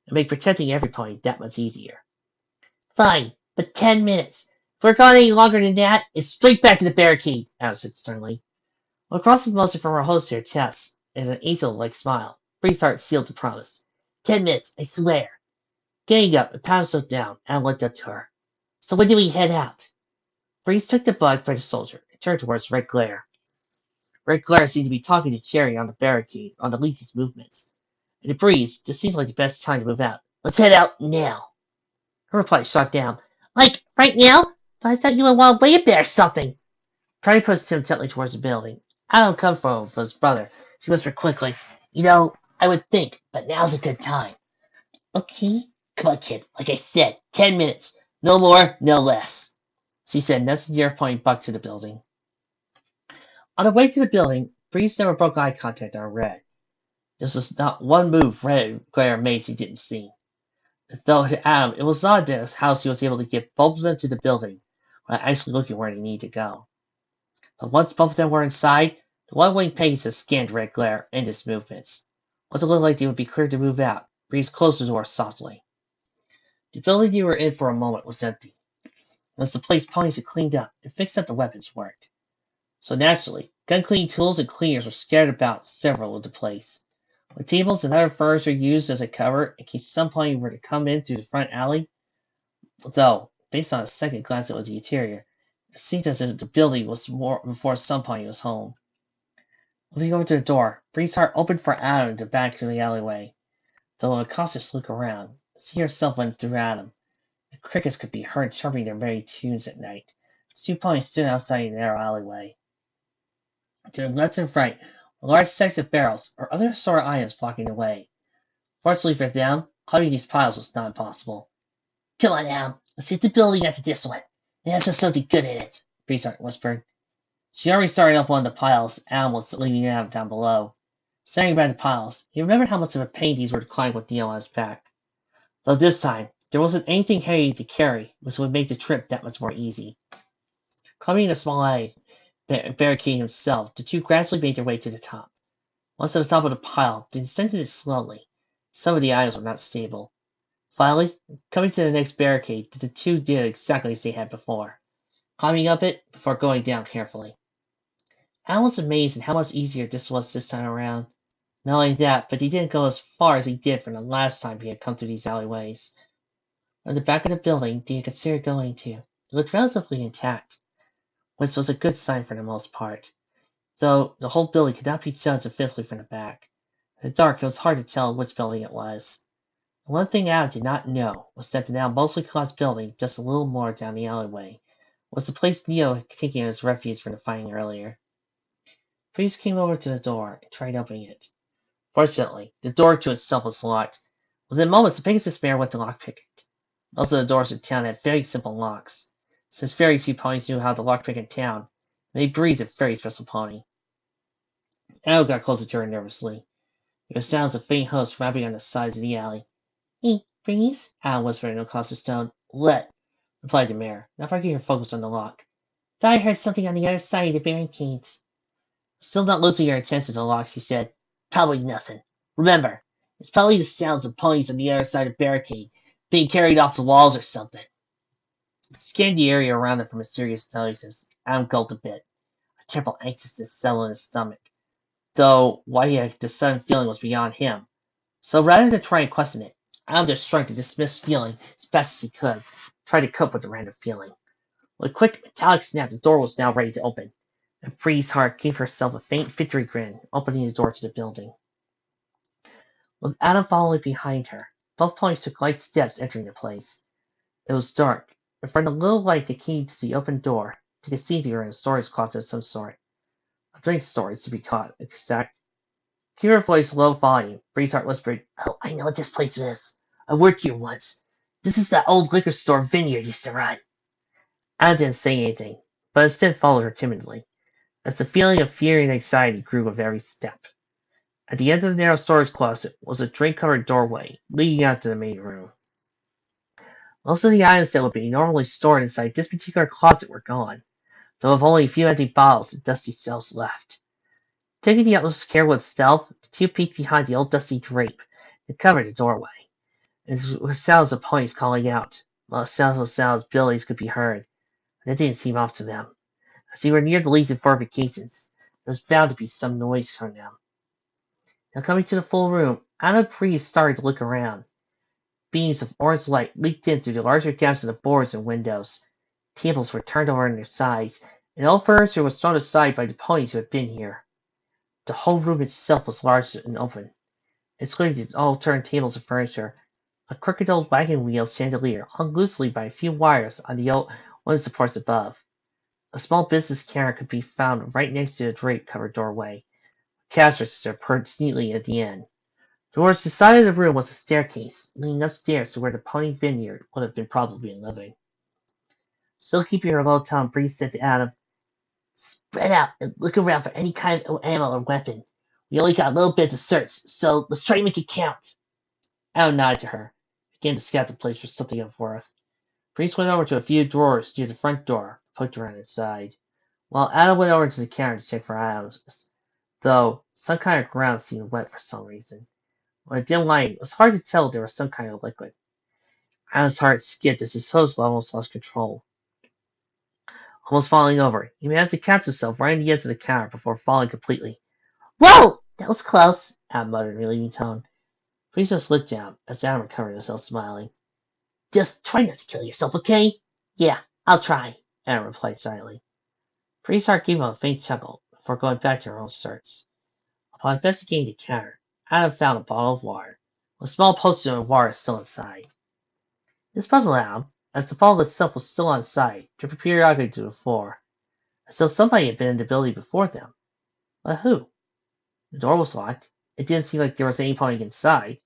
and make protecting every point that much easier. Fine, but 10 minutes. If we're gone any longer than that, it's straight back to the barricade, Adam said sternly. While crossing motion from her host to her chest, and an angel-like smile, Bree's heart sealed the promise. 10 minutes, I swear. Getting up and patting herself down, Adam looked up to her. So when do we head out? Breeze took the bug by the soldier and turned towards Red Glare. Red Glare seemed to be talking to Cherry on the barricade on the least's movements. And to Breeze, this seems like the best time to move out. Let's head out now. Her reply shot down. Like, right now? But I thought you would want to wait there or something. Trying to push him gently towards the building. Adam come from his brother. She whispered quickly. I would think, but now's a good time. Okay. Come on, kid. Like I said, 10 minutes. No more, no less. She said, nudging the airplane back to the building. On the way to the building, Breeze never broke eye contact on Red. This was not one move Red Glare made she didn't see. Though to Adam, it was odd as how he was able to get both of them to the building without actually looking where they needed to go. But once both of them were inside, the one-winged Pegasus scanned Red Glare and his movements. Once it looked like they would be cleared to move out, Breeze closed the door softly. The building they were in for a moment was empty. Once the place ponies had cleaned up and fixed up the weapons worked. So naturally, gun cleaning tools and cleaners were scattered about several of the place. When tables and other furniture used as a cover in case some pony were to come in through the front alley, though, based on a second glance at the interior, it seemed as if the building was more before some pony was home. Moving over to the door, Bree's heart opened for Adam in the back of the alleyway. Though a cautious look around, she herself went through Adam. The crickets could be heard chirping their merry tunes at night. The two ponies stood outside the narrow alleyway. To the left and right were large stacks of barrels or other store items blocking the way. Fortunately for them, climbing these piles was not impossible. Come on, Adam. Let's hit the building after this one. It has something good in it, Breezehart whispered. She already started up one of the piles Adam was leaving Adam down below. Standing by the piles, he remembered how much of a pain these were to climb with Neo on his back. Though this time, there wasn't anything heavy to carry, which would make the trip that much more easy. Climbing a small alley, barricading himself, the two gradually made their way to the top. Once at the top of the pile, they descended it slowly. Some of the items were not stable. Finally, coming to the next barricade, the two did exactly as they had before, climbing up it before going down carefully. Al was amazed at how much easier this was this time around. Not only that, but he didn't go as far as he did from the last time he had come through these alleyways. At the back of the building they had considered going to, it looked relatively intact, which was a good sign for the most part, though the whole building could not be judged physically from the back. In the dark, it was hard to tell which building it was. The one thing Adam did not know was that the now mostly collapsed building, just a little more down the alleyway, was the place Neo had taken as refuge from the fighting earlier. Priest came over to the door and tried opening it. Fortunately, the door to itself was locked. Within moments, the Pegasus mare went to lockpick it. Most of the doors in town had very simple locks. Since very few ponies knew how to lockpick in town, it made Breeze a very special pony. Adam got closer to her nervously. There were sounds of faint hoofs rapping on the sides of the alley. Hey, Breeze? Adam whispered in a cautious tone. What? Replied the mare, not breaking her focus on the lock. Thought I heard something on the other side of the barricades. Still not losing her attention to the lock, she said, Probably nothing. Remember, it's probably the sounds of ponies on the other side of the barricade, being carried off the walls or something. Scanned the area around him for mysterious noises. Adam gulped a bit. A terrible anxiousness settled in his stomach, though why he had this sudden feeling was beyond him. So rather than try and question it, Adam just tried to dismiss feeling as best as he could, try to cope with the random feeling. With a quick metallic snap, the door was now ready to open, and Bree's heart gave herself a faint victory grin, opening the door to the building. With Adam following behind her, both ponies took light steps entering the place. It was dark, and from the little light that came to the open door, they could see they were in a storage closet of some sort. A drink storage, to be exact. Keeping her voice low volume, Bree's heart whispered, Oh, I know what this place is. I worked here once. This is that old liquor store Vineyard used to run. Adam didn't say anything, but instead followed her timidly, as the feeling of fear and anxiety grew with every step. At the end of the narrow storage closet was a drink-covered doorway leading out to the main room. Most of the items that would be normally stored inside this particular closet were gone, though with only a few empty bottles and dusty cells left. Taking the utmost care with stealth, the two peeked behind the old dusty drape that covered the doorway. It was sounds of ponies calling out, while the sounds of billies could be heard, but it didn't seem off to them. As they were near the legion fortifications, there was bound to be some noise from them. Now coming to the full room, Anna Breeze started to look around. Beams of orange light leaked in through the larger gaps in the boards and windows. Tables were turned over on their sides, and all furniture was thrown aside by the ponies who had been here. The whole room itself was large and open, excluding its all turned tables and furniture. A crooked old wagon wheel chandelier hung loosely by a few wires on the old one supports above. A small business counter could be found right next to the drape-covered doorway. Cash register perched neatly at the end. Towards the side of the room was a staircase, leading upstairs to where the pony vineyard would have been probably living. Still keeping her low tone, Bree said to Adam, "Spread out and look around for any kind of ammo or weapon. We only got a little bit to search, so let's try to make it count." Adam nodded to her, began to scout the place for something of worth. Priest went over to a few drawers near the front door, poked around inside, while Adam went over to the counter to check for items, though some kind of ground seemed wet for some reason. With a dim light, it was hard to tell if there was some kind of liquid. Adam's heart skipped as his hose almost lost control, almost falling over. He managed to catch himself right on the edge of the counter before falling completely. "Whoa! That was close," Adam muttered in a relieving tone. Priest just looked down as Adam recovered himself, smiling. "Just try not to kill yourself, okay?" "Yeah, I'll try," Adam replied silently. Priest's heart gave him a faint chuckle before going back to her own search. Upon investigating the counter, Adam found a bottle of water, with a small potion of water still inside. This puzzled Adam, as the bottle itself was still on side, dripping periodically to the floor, as though somebody had been in the building before them. But who? The door was locked. It didn't seem like there was anybody inside.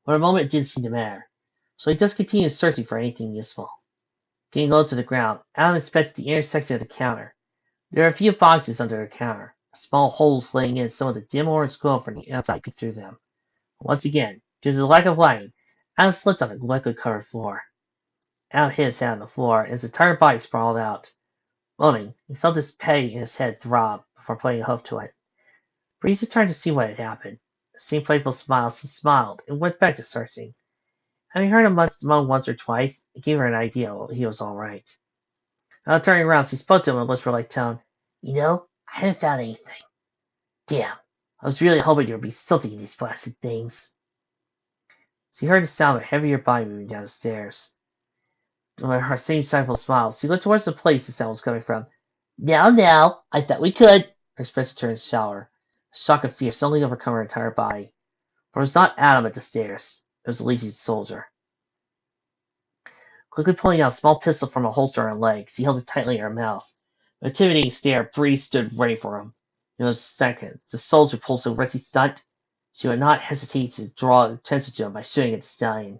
For a moment it didn't seem to matter, so he just continued searching for anything useful. Getting low to the ground, Adam inspected the inner section of the counter. There were a few boxes under the counter, small holes letting in some of the dim orange glow from the outside peeked through them. Once again, due to the lack of lighting, Adam slipped on the liquid-covered floor. Adam hit his head on the floor as the entire body sprawled out. Moaning, he felt his peg in his head throb before putting a hoof to it. Breeze turned to see what had happened. The same playful smile, he smiled and went back to searching. Having heard him moan once or twice, it gave her an idea he was all right. Now turning around, she spoke to him in a whisper-like tone. "You know, I haven't found anything. Damn, I was really hoping there would be something in these blasted things." She heard the sound of a heavier body moving down the stairs. With her same stifled smile, she looked towards the place the sound was coming from. Now, I thought we could." Her expression turned sour. A shock of fear suddenly overcome her entire body. For it was not Adam at the stairs. It was the Legion's soldier. Quickly pulling out a small pistol from a holster on her leg, she held it tightly in her mouth. With an intimidating stare, Bree stood ready for him. In those seconds, the soldier pulled so risky stunt, she would not hesitate to draw attention to him by shooting at the stallion.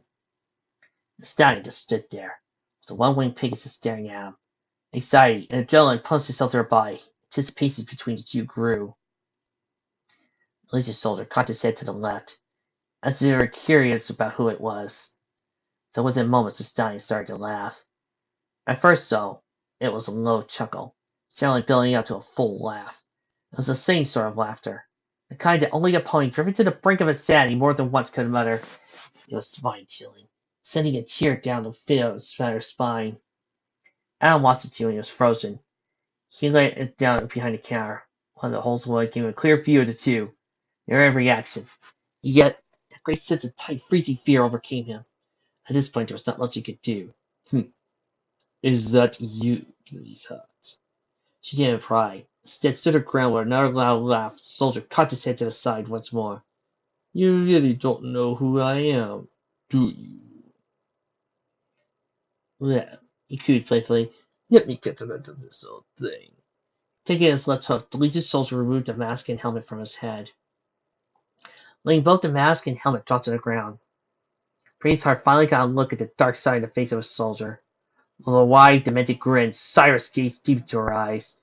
The stallion just stood there, with a one-winged Pegasus staring at him. Anxiety and adrenaline punched itself to her body. Anticipation between the two grew. The Legion soldier cocked his head to the left, as if they were curious about who it was. So within moments the stallion started to laugh. At first, though, it was a low chuckle, suddenly building up to a full laugh. It was the same sort of laughter, the kind that only a pony driven to the brink of insanity more than once could mutter. It was spine-chilling, sending a tear down the filled her spine. Adam watched it too, and he was frozen. He laid it down behind the counter. One of the holes gave him a clear view of the two, their every action. Yet, a great sense of tight, freezing fear overcame him. At this point, there was not much he could do. "Is that you, please, Hut?" She didn't pry. Instead, stood her ground with another loud laugh. The soldier cocked his head to the side once more. "You really don't know who I am, do you?" "Well," he cooed playfully, "let me get to the end of this old thing." Taking his left hoof, the Legion soldier removed the mask and helmet from his head, letting both the mask and helmet drop to the ground. Bree's heart finally got a look at the dark side of the face of a soldier. With a wide, demented grin, Cyrus gazed deep into her eyes.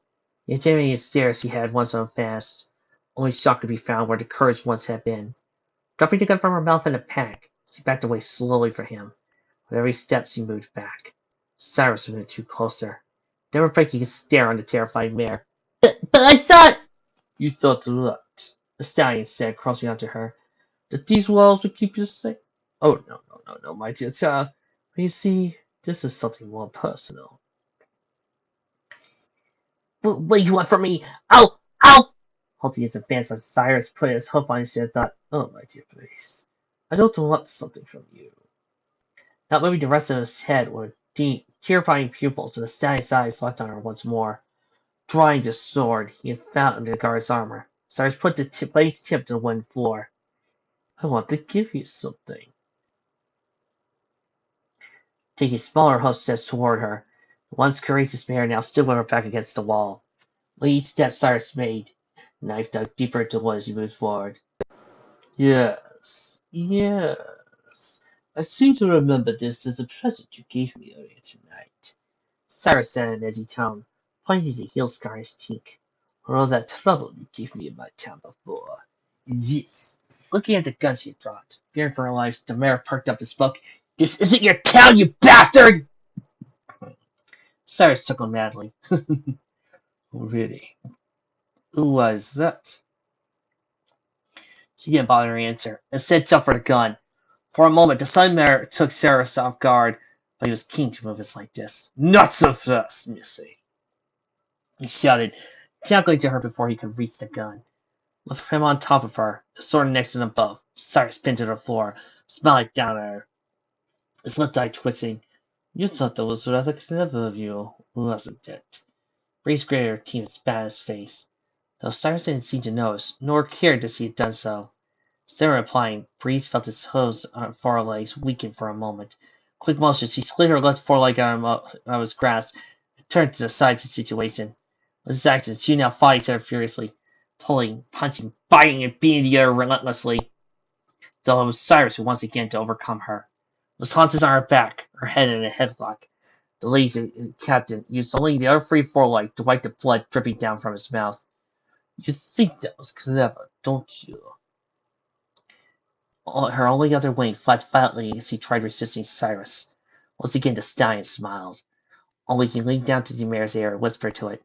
The intimidating stare she had once unfast. Only shock could be found where the courage once had been. Dropping the gun from her mouth in a panic, she backed away slowly from him, With every step she moved back. Cyrus moved too closer, never breaking his stare on the terrified mare. But I thought... You thought what? The stallion said, crossing onto her. That these walls would keep you safe? Oh, no, my dear child. But you see, this is something more personal. What do you want from me? Ow! Ow! Halting his advance on Cyrus, put his hoof on his head, thought, oh, my dear please. I don't want something from you. Not moving the rest of his head with deep, terrifying pupils, and the stallion's eyes locked on her once more. Drawing the sword he had found under the guard's armor, Cyrus put the blade's tip to the wooden floor. I want to give you something. Taking smaller hoof steps toward her, the once courageous mare now stood with her back against the wall. With each step Cyrus made, the knife dug deeper into the wood as he moved forward. Yes. I seem to remember this as a present you gave me earlier tonight, Cyrus said in an edgy tone, pointing to the heel scar on his cheek. For all that trouble you gave me in my town before. This. Looking at the gun she had dropped, fearing for her life, the mayor perked up his book. This isn't your town, you bastard! Cyrus chuckled madly. Really? Who was that? She didn't bother to answer. Instead, jumped for the gun. For a moment, the sun mare took Cyrus off guard, but he was keen to move us like this. Not so fast, missy, he shouted, tackling to her before he could reach the gun. With him on top of her, the sword next to them both, Cyrus pinned to the floor, smiling down at her, his left eye twitching. You thought that was rather clever of you, wasn't it? Breeze grated her teeth and spat in his face, though Cyrus didn't seem to notice, nor cared that she had done so. Instead of replying, Breeze felt his hooves on her forelegs weaken for a moment. Quick motion, she slid her left foreleg out of his grasp and turned to the side of the situation. With his actions, she now fought each other furiously, pulling, punching, biting, and beating the other relentlessly. Though it was Cyrus who once again to overcome her. With Hans's on her back, her head in a headlock, the lazy captain used only the other free foreleg to wipe the blood dripping down from his mouth. You think that was clever, don't you? Her only other wing flapped violently as he tried resisting Cyrus. Once again the stallion smiled. Only he leaned down to the mare's ear and whispered to it,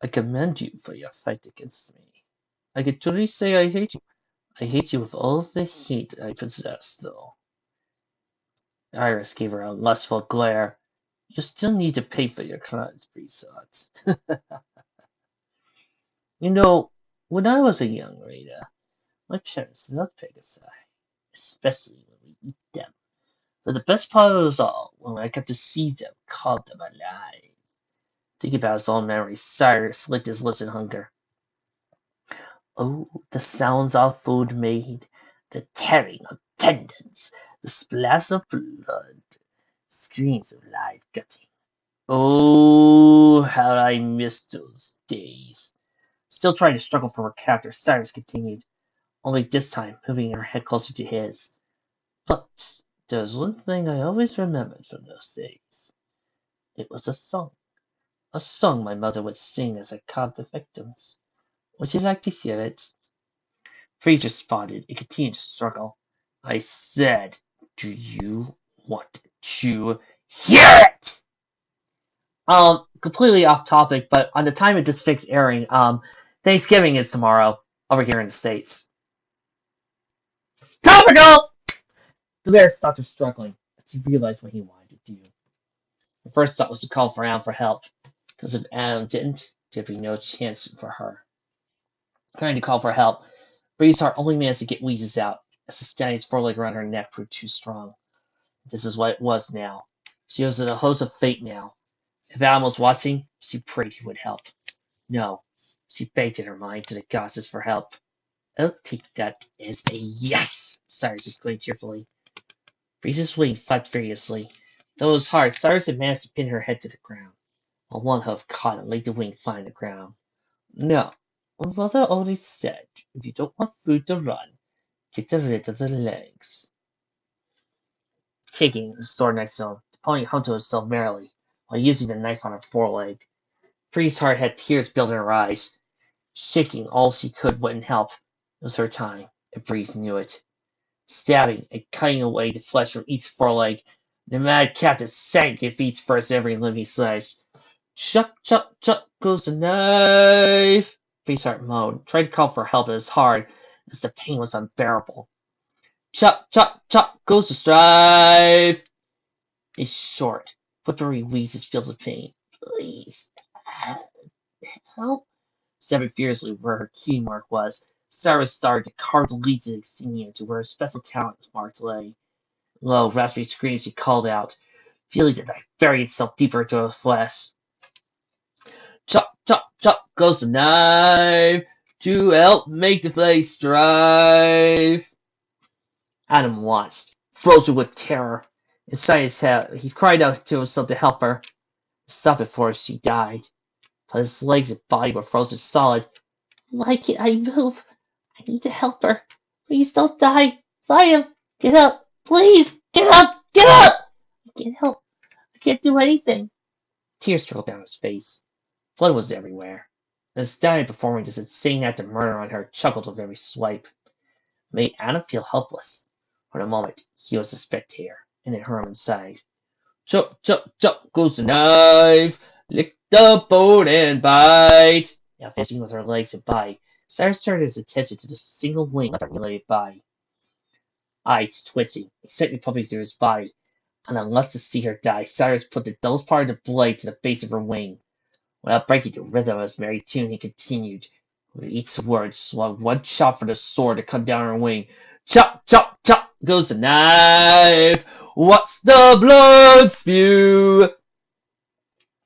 I commend you for your fight against me. I can truly say I hate you. I hate you with all the hate I possess, though. Iris gave her a lustful glare. You still need to pay for your crimes, Brisot. You know, when I was a young reader, my parents did not pick a side, especially when we eat them. But the best part of it was all, when I got to see them, caught them alive. Thinking about his own memories, Cyrus licked his lips in hunger. Oh, the sounds our food made, the tearing of tendons, the splash of blood, screams of live gutting. Oh, how I missed those days. Still trying to struggle from her captor, Cyrus continued, only this time moving her head closer to his. But there's one thing I always remembered from those days. It was a song my mother would sing as I carved the victims. Would you like to hear it? Fraser responded and continued to struggle. I said, do you want to hear it? Completely off topic, but on the time of this fix airing, Thanksgiving is tomorrow over here in the States. Topical! The bear stopped her struggling as he realized what he wanted to do. The first thought was to call for Adam for help, because if Adam didn't, there'd be no chance for her. Trying to call for help, Breeze's heart only managed to get wheezes out, as the stallion's foreleg around her neck proved too strong. This is what it was now. She was in a hose of fate now. If Adam was watching, she prayed he would help. No, she begged in her mind to the goddesses for help. I'll take that as a yes, Cyrus exclaimed cheerfully. Breeze's wing flapped furiously. Though it was hard, Cyrus had managed to pin her head to the ground, while one hoof caught and laid the wing flat on the ground. No, mother always said, if you don't want food to run, get rid of the legs. Taking the sword next to him, the pony hummed to himself merrily, while using the knife on her foreleg. Breeze's heart had tears building in her eyes. Shaking all she could wouldn't help. It was her time, and Breeze knew it. Stabbing and cutting away the flesh from each foreleg, The mad captain sank and feet first every limb he sliced. Chuck, chuck, chuck goes the knife. Bree's heart moaned. Tried to call for help, but it was hard, as the pain was unbearable. Chuck, chuck, chuck goes the strife. It's short. Whippery wheezes filled with pain. Please, help. Stepping fiercely where her key mark was, Cyrus started to carve the leads of Xenia to where her special talent marked lay. Low, raspy screams she called out, feeling the knife bury itself deeper into her flesh. Chop, chop, chop goes the knife to help make the blade strive. Adam watched, frozen with terror. Inside his head, he cried out to himself to help her, stop before she died. But his legs and body were frozen solid. Why can't I move? I need to help her. Please don't die. Liam, get up. Please, get up. Get up. I can't help. I can't do anything. Tears trickled down his face. Blood was everywhere. The stallion performing this insane act of murder on her chuckled with every swipe. It made Anna feel helpless. For a moment, he was a spectator, and it hurt him inside. Chop, chop, chop goes the knife. Lick the bone and bite. Now finishing with her legs and body, Cyrus turned his attention to the single wing that related by. Eyes twitching, excitement pumping through his body. And unless to see her die, Cyrus put the dullest part of the blade to the base of her wing. Without breaking the rhythm of his merry tune, he continued. With each word, swung one shot for the sword to cut down her wing. Chop, chop, chop goes the knife. What's the blood spew?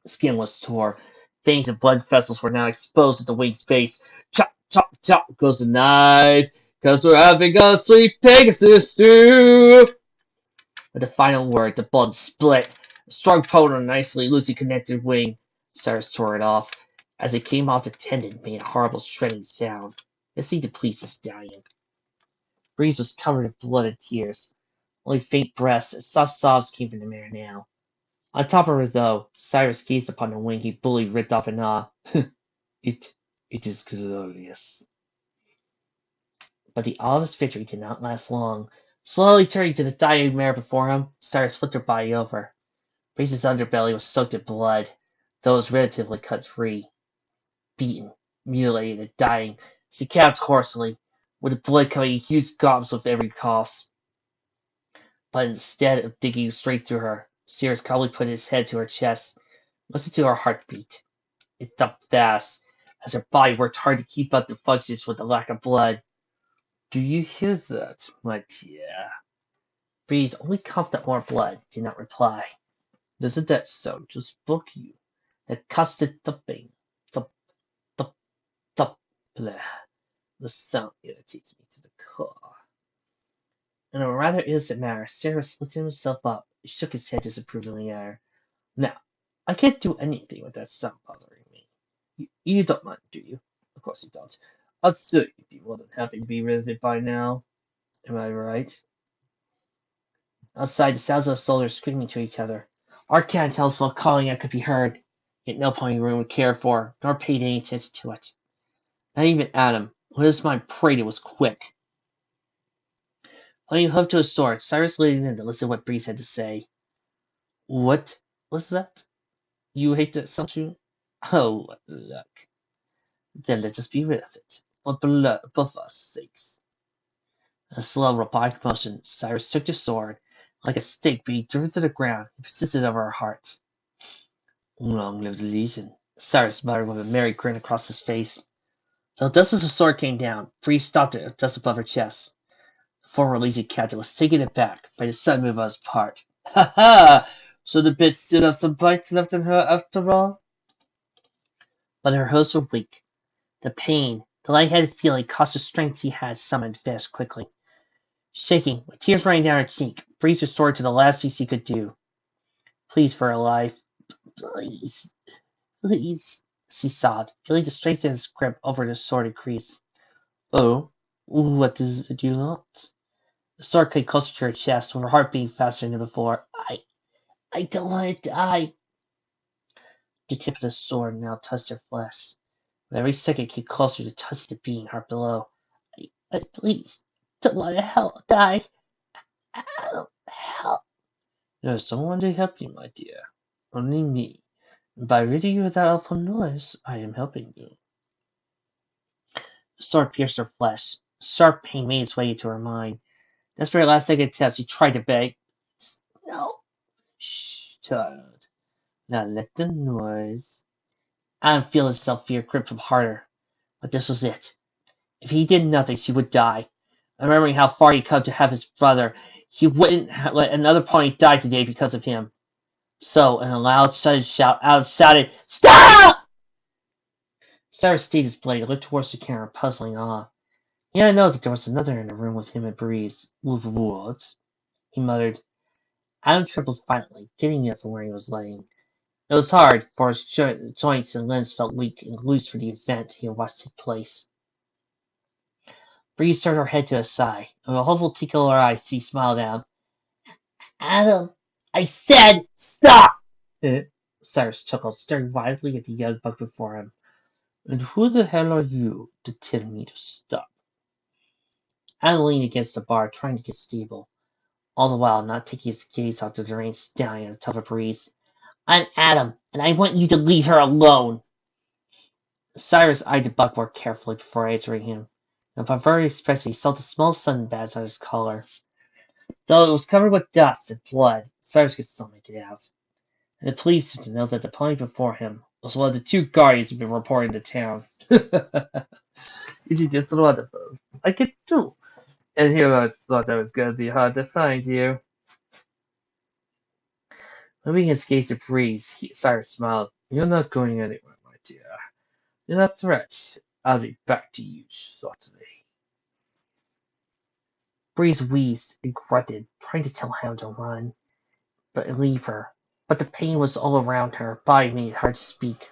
Skin was tore. Veins and blood vessels were now exposed at the wing's base. Chop, chop, chop goes the knife. 'Cause we're having a sweet Pegasus stew. With the final word, the bulb split. A strong pull on a nicely loosely connected wing. Cyrus tore it off. As it came out, the tendon made a horrible shredding sound. It seemed to please the stallion. Breeze was covered in blood and tears. Only faint breaths and soft sobs came from the mare now. On top of her, though, Cyrus gazed upon the wing he bully ripped off in awe. it is glorious. But the awe of his victory did not last long. Slowly turning to the dying mare before him, Cyrus flipped her body over. Breeze's underbelly was soaked in blood, though it was relatively cut free. Beaten, mutilated, and dying, she gasped hoarsely, with the blood coming in huge gobs with every cough. But instead of digging straight through her, Cyrus calmly put his head to her chest, listened to her heartbeat. It thumped fast, as her body worked hard to keep up the functions with the lack of blood. Do you hear that, my dear? Breeze, only coughed up more blood, did not reply. Doesn't that sound just book you? That constant thumping. Thump, thump, thump, blah. The sound irritates me to the core. In a rather innocent manner, Cyrus lifted himself up and shook his head disapprovingly at her. Now, I can't do anything with that sound bothering me. You don't mind, do you? Of course you don't. I'd certainly be more than happy to be rid of it by now. Am I right? Outside, the sounds of the soldiers screaming to each other. Arcane while calling out could be heard, yet no pony room would care for, nor paid any attention to it. Not even Adam, who his mind prayed it was quick. Putting hook to his sword, Cyrus leaned in to listen to what Breeze had to say. What was that? You hate that sound too? Oh, look. Then let us be rid of it, for both our sakes. In a slow, robotic motion, Cyrus took the sword, like a stake being driven to the ground, and persisted over her heart. Long live the Legion, Cyrus muttered with a merry grin across his face. Though just as the sword came down, Breeze stopped it just above her chest. The former Legion captain was taken aback by the sudden move on his part. Ha ha! So the bitch still has some bites left in her after all? But her hopes were weak. The pain, the light-headed feeling caused the strength he had summoned fast quickly. Shaking, with tears running down her cheek, Breeze restored to the last use he could do. Please, for her life. Please. Please, she sobbed, feeling the strength in his grip over the sword increase. Oh, what is it you want? The sword came closer to her chest, with her heart beating faster than before. I don't want to die. The tip of the sword now touched her flesh. With every second came closer to touching the beating heart below. Please, don't want to die. Help. There's someone to help you, my dear. Only me. By ridding you of that awful noise, I am helping you. The sword pierced her flesh. Sharp pain made its way into her mind. Desperate last-second attempt, she tried to beg. No. Shh, child. Now let the noise. Adam felt his self-fear grip him harder. But this was it. If he did nothing, she would die. Remembering how far he'd come to have his brother, he wouldn't let another pony die today because of him. So, in a loud, sudden shout, Adam shouted, "Stop!" Cyrus stayed his blade, looked towards the camera, puzzling awe. He didn't know that there was another in the room with him and Breeze. What? He muttered. Adam trembled violently, getting up from where he was laying. It was hard, for his joints and limbs felt weak and loose for the event he had watched take place. Breeze turned her head to his side, and with a hopeful twinkle in her eyes, she smiled at him. Adam, I said stop! Cyrus chuckled, staring wildly at the young buck before him. And who the hell are you to tell me to stop? Adam leaned against the bar, trying to get stable, all the while not taking his gaze off the deranged stallion on the top of Breeze. I'm Adam, and I want you to leave her alone! Cyrus eyed the buck more carefully before answering him, and by very especially saw the small sunbats on his collar. Though it was covered with dust and blood, Cyrus could still make it out, and it pleased him to know that the pony before him was one of the two guardians who had been reported to town. Is he just wonderful? I could too. And here I thought I was going to be hard to find you. Moving his gaze to Breeze, Cyrus smiled. You're not going anywhere, my dear. You're not threat. I'll be back to you shortly. Breeze wheezed and grunted, trying to tell Hound to run, but leave her. But the pain was all around her, body made it hard to speak.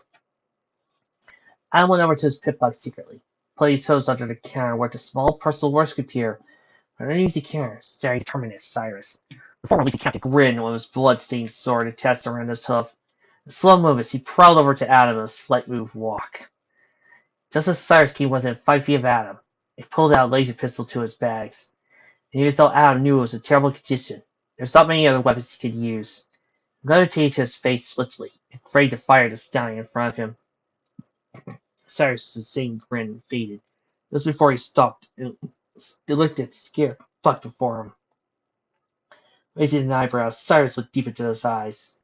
Adam went over to his pit bug secretly, put his hose under the counter, worked a small personal work computer, underneath the counter, staring determined at Cyrus. The former Lacey kept a grin with his blood-stained sword attached around his hoof. In slow movements, he prowled over to Adam in a slight move walk. Just as Cyrus came within 5 feet of Adam, he pulled out a laser pistol to his bags. And even though Adam knew it was a terrible condition, there was not many other weapons he could use. He levitated to his face swiftly, and ready to fire the stallion in front of him. Cyrus' same grin faded, just before he stopped and looked at the scared buck before him. Raising his eyebrows, Cyrus looked deep into his eyes.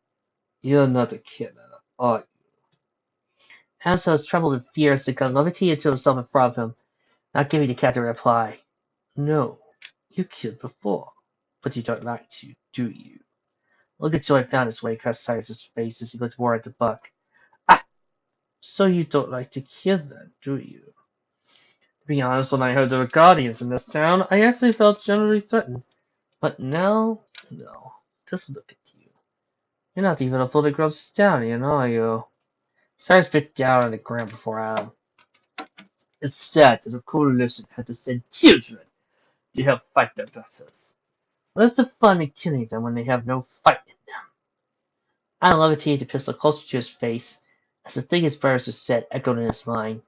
You're not a killer, are you? Hansel's trembled in fear as the gun levitated to himself in front of him, not giving the cat a reply. No, you killed before, but you don't like to, do you? A look of joy found its way across Cyrus's face as he looked more at the buck. Ah, so you don't like to kill them, do you? To be honest, when I heard there were guardians in this town, I actually felt generally threatened. But now, no. Just look at you. You're not even a fully grown stallion, are you? Cyrus bit down on the ground before Adam. It's sad that the coalition had to send children to help fight their battles. Where's the fun in killing them when they have no fight in them? Adam levitated the pistol closer to his face, as the thing his brothers had said echoed in his mind.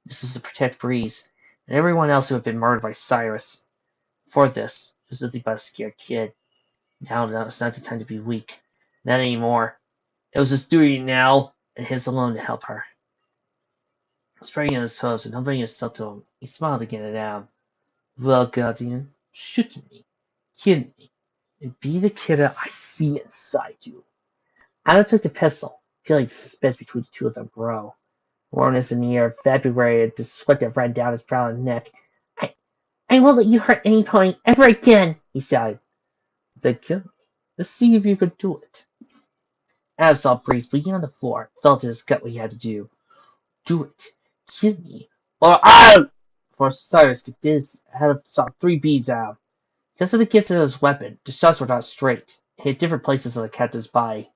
This was to protect Breeze, and everyone else who had been murdered by Cyrus. For this, he was nothing but a scared kid. Now it's not the time to be weak. Not anymore. It was his duty now, and his alone to help her. Spraying on his hose and humbling himself to him, he smiled again at Adam. Well, Guardian, shoot me, kill me, and be the killer I see inside you. Adam took the pistol, feeling the suspense between the two of them grow. Warmness in the air, February, the sweat that ran down his brow and neck. I won't let you hurt any pony ever again, he shouted. Then kill me. Let's see if you can do it. Adam saw Breeze bleeding on the floor, felt in his gut what he had to do. Do it. Kill me. Or out! Before Cyrus could get his head shot 3 beads out. Because of the gist of his weapon, the shots were not straight, and hit different places on the captain's body.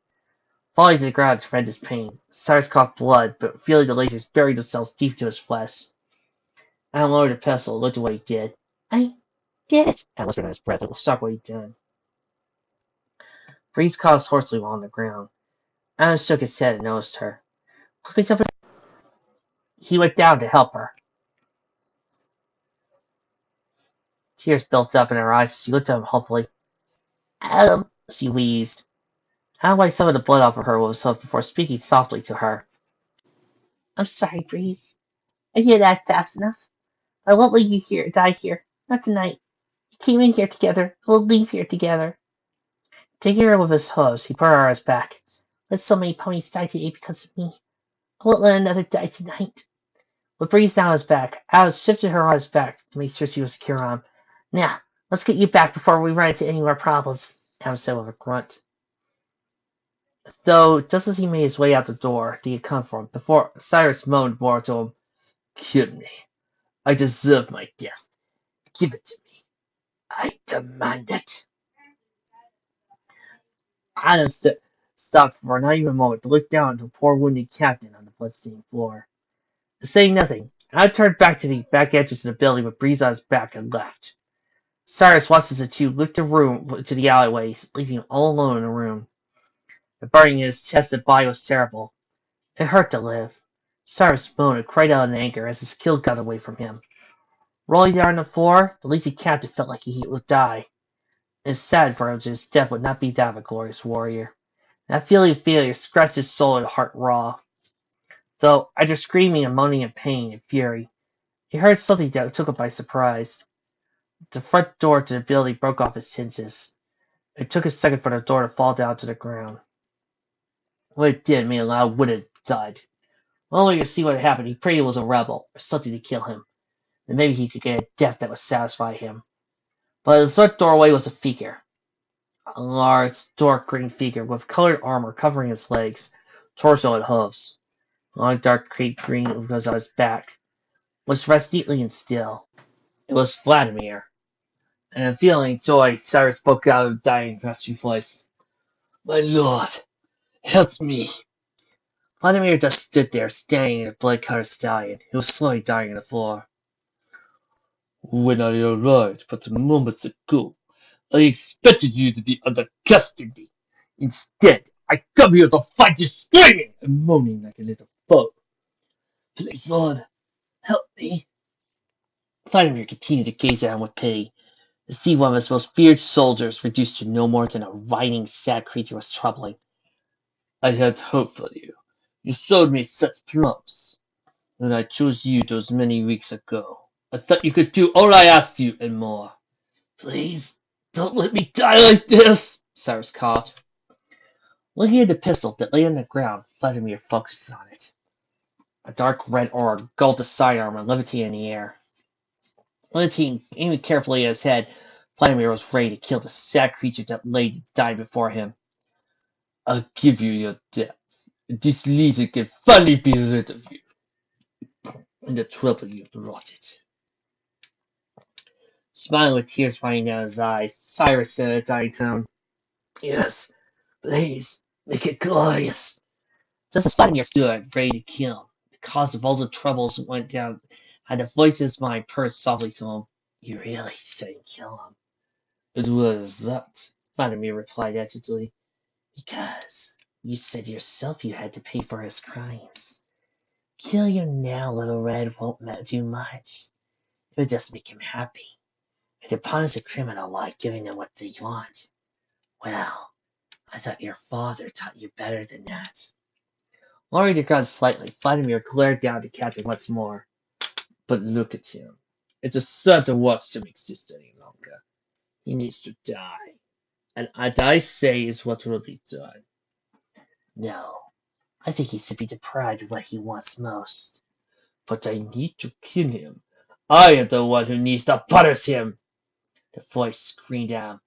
Falling to the ground in tremendous pain, Cyrus coughed blood, but feeling the lasers buried themselves deep into his flesh. Adam lowered the pistol and looked at what he did. I did it! Adam whispered under his breath and was shocked what he'd done. Breeze caused hoarsely while on the ground. Adam shook his head and noticed her. Quickly jumping, he went down to help her. Tears built up in her eyes as she looked at him hopefully. Adam, She wheezed. How wiped some of the blood off of her with himself before speaking softly to her. I'm sorry, Breeze. I didn't act fast enough. I won't leave you here, die here. Not tonight. We came in here together. We'll leave here together. Taking her with his hooves, he put her on his back. Let so many ponies die today because of me. I won't let another die tonight. With Breeze down his back, Alice shifted her on his back to make sure she was secure on him. Now, let's get you back before we run into any more problems, Alice said with a grunt. Though, just as he made his way out the door, they had come for him, before Cyrus moaned more to him, Kill me. I deserve my death. Give it to me. I demand it. Adam stopped for not even a moment to look down at the poor wounded captain on the bloodstained floor. Saying nothing, I turned back to the back entrance of the building with Breeze on his back and left. Cyrus watched as the two left the room to the alleyways, leaving him all alone in the room. The burning in his chest and body was terrible. It hurt to live. Cyrus moaned and cried out in anger as his skill got away from him. Rolling down on the floor, the lazy captain felt like he would die. It was sad for him that his death would not be that of a glorious warrior. That feeling of failure scratched his soul and heart raw. Though, after screaming and moaning in pain and fury, he heard something that took him by surprise. The front door to the building broke off its hinges. It took a second for the door to fall down to the ground. When it did, it made a loud wooden thud. Only to see what had happened, he prayed it was a rebel, or something to kill him. Then maybe he could get a death that would satisfy him. But at the front doorway was a figure. A large, dark green figure with colored armor covering his legs, torso, and hooves. Long dark green was on his back, which rested neatly and still. It was Vladimir. And feeling joy, Cyrus spoke out in a dying, raspy voice. My lord, help me. Vladimir just stood there, staring at a blood-colored stallion, who was slowly dying on the floor. When I arrived but moments ago, I expected you to be under custody. Instead, I come here to fight you screaming and moaning like a little fool. Please, Lord, help me. Vladimir continued to gaze at him with pity. To see one of his most feared soldiers reduced to no more than a writhing, sad creature was troubling. I had hope for you. You showed me such promise. When I chose you those many weeks ago, I thought you could do all I asked you and more. Please, don't let me die like this, Cyrus called. Looking at the pistol that lay on the ground, Vladimir focused on it. A dark red orb gulled the sidearm and levitated in the air. Levitating, aiming carefully at his head, Vladimir was ready to kill the sad creature that lay to die before him. I'll give you your death. This leader can finally be rid of you. And the trouble you brought it. Smiling with tears running down his eyes, Cyrus said in a dying tone, Yes, please, make it glorious. Just as Vladimir stood, ready to kill him, the cause of all the troubles went down, and the voice in his mind purred softly to him, You really shouldn't kill him. It was that, Vladimir replied agitedly, Because you said yourself you had to pay for his crimes. Kill you now, Little Red, won't do much. It would just make him happy. And to punish a criminal while giving them what they want. Well, I thought your father taught you better than that. Lowering the gun slightly, Vladimir glared down at the captain once more. But look at him. It's absurd to watch him exist any longer. He needs to die. And what I say is what will be done. No, I think he should be deprived of what he wants most. But I need to kill him. I am the one who needs to punish him. The voice screamed out.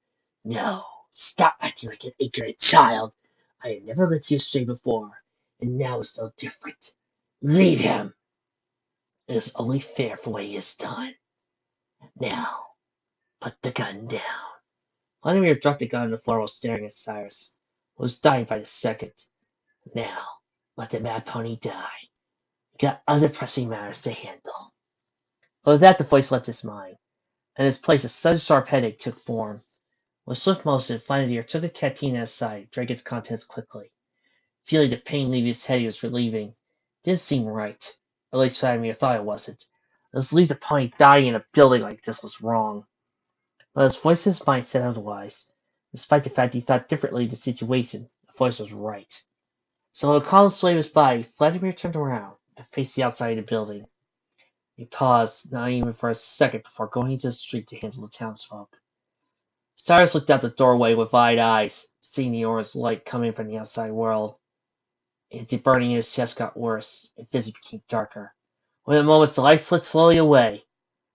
No, stop acting like an ignorant child. I have never let you astray before, and now it's no different. Leave him. It is only fair for what he has done. Now, put the gun down. Vladimir dropped the gun on the floor while staring at Cyrus, who was dying by the second. Now, let the mad pony die. We got other pressing matters to handle. But with that, the voice left his mind, and in its place a sudden sharp headache took form. With swift motion, Vladimir took the canteen aside, drank its contents quickly. Feeling the pain leave his head he was relieving. Didn't seem right. At least Vladimir thought it wasn't. Just leave the pony dying in a building like this was wrong. But his voice in his mind said otherwise. Despite the fact he thought differently of the situation, the voice was right. So when Collins swayed his body, Vladimir turned around and faced the outside of the building. He paused, not even for a second, before going into the street to handle the townsfolk. Cyrus looked out the doorway with wide eyes, seeing the orange light coming from the outside world. The burning in his chest got worse, and Fizzy became darker. Within moments, the light slid slowly away.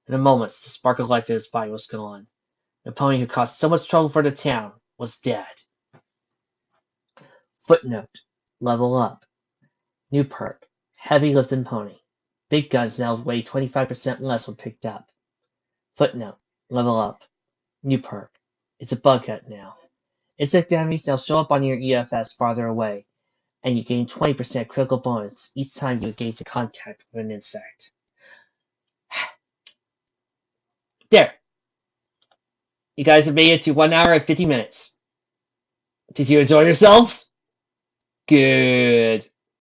In moments, the spark of life in his body was gone. The pony who caused so much trouble for the town was dead. Footnote: Level up. New perk: Heavy lifting pony. Big guns now weigh 25% less when picked up. Footnote: Level up. New perk: It's a bug hut now. Insect enemies now show up on your EFS farther away, and you gain 20% critical bonus each time you engage in contact with an insect. There! You guys have made it to 1 hour and 50 minutes. Did you enjoy yourselves? Good.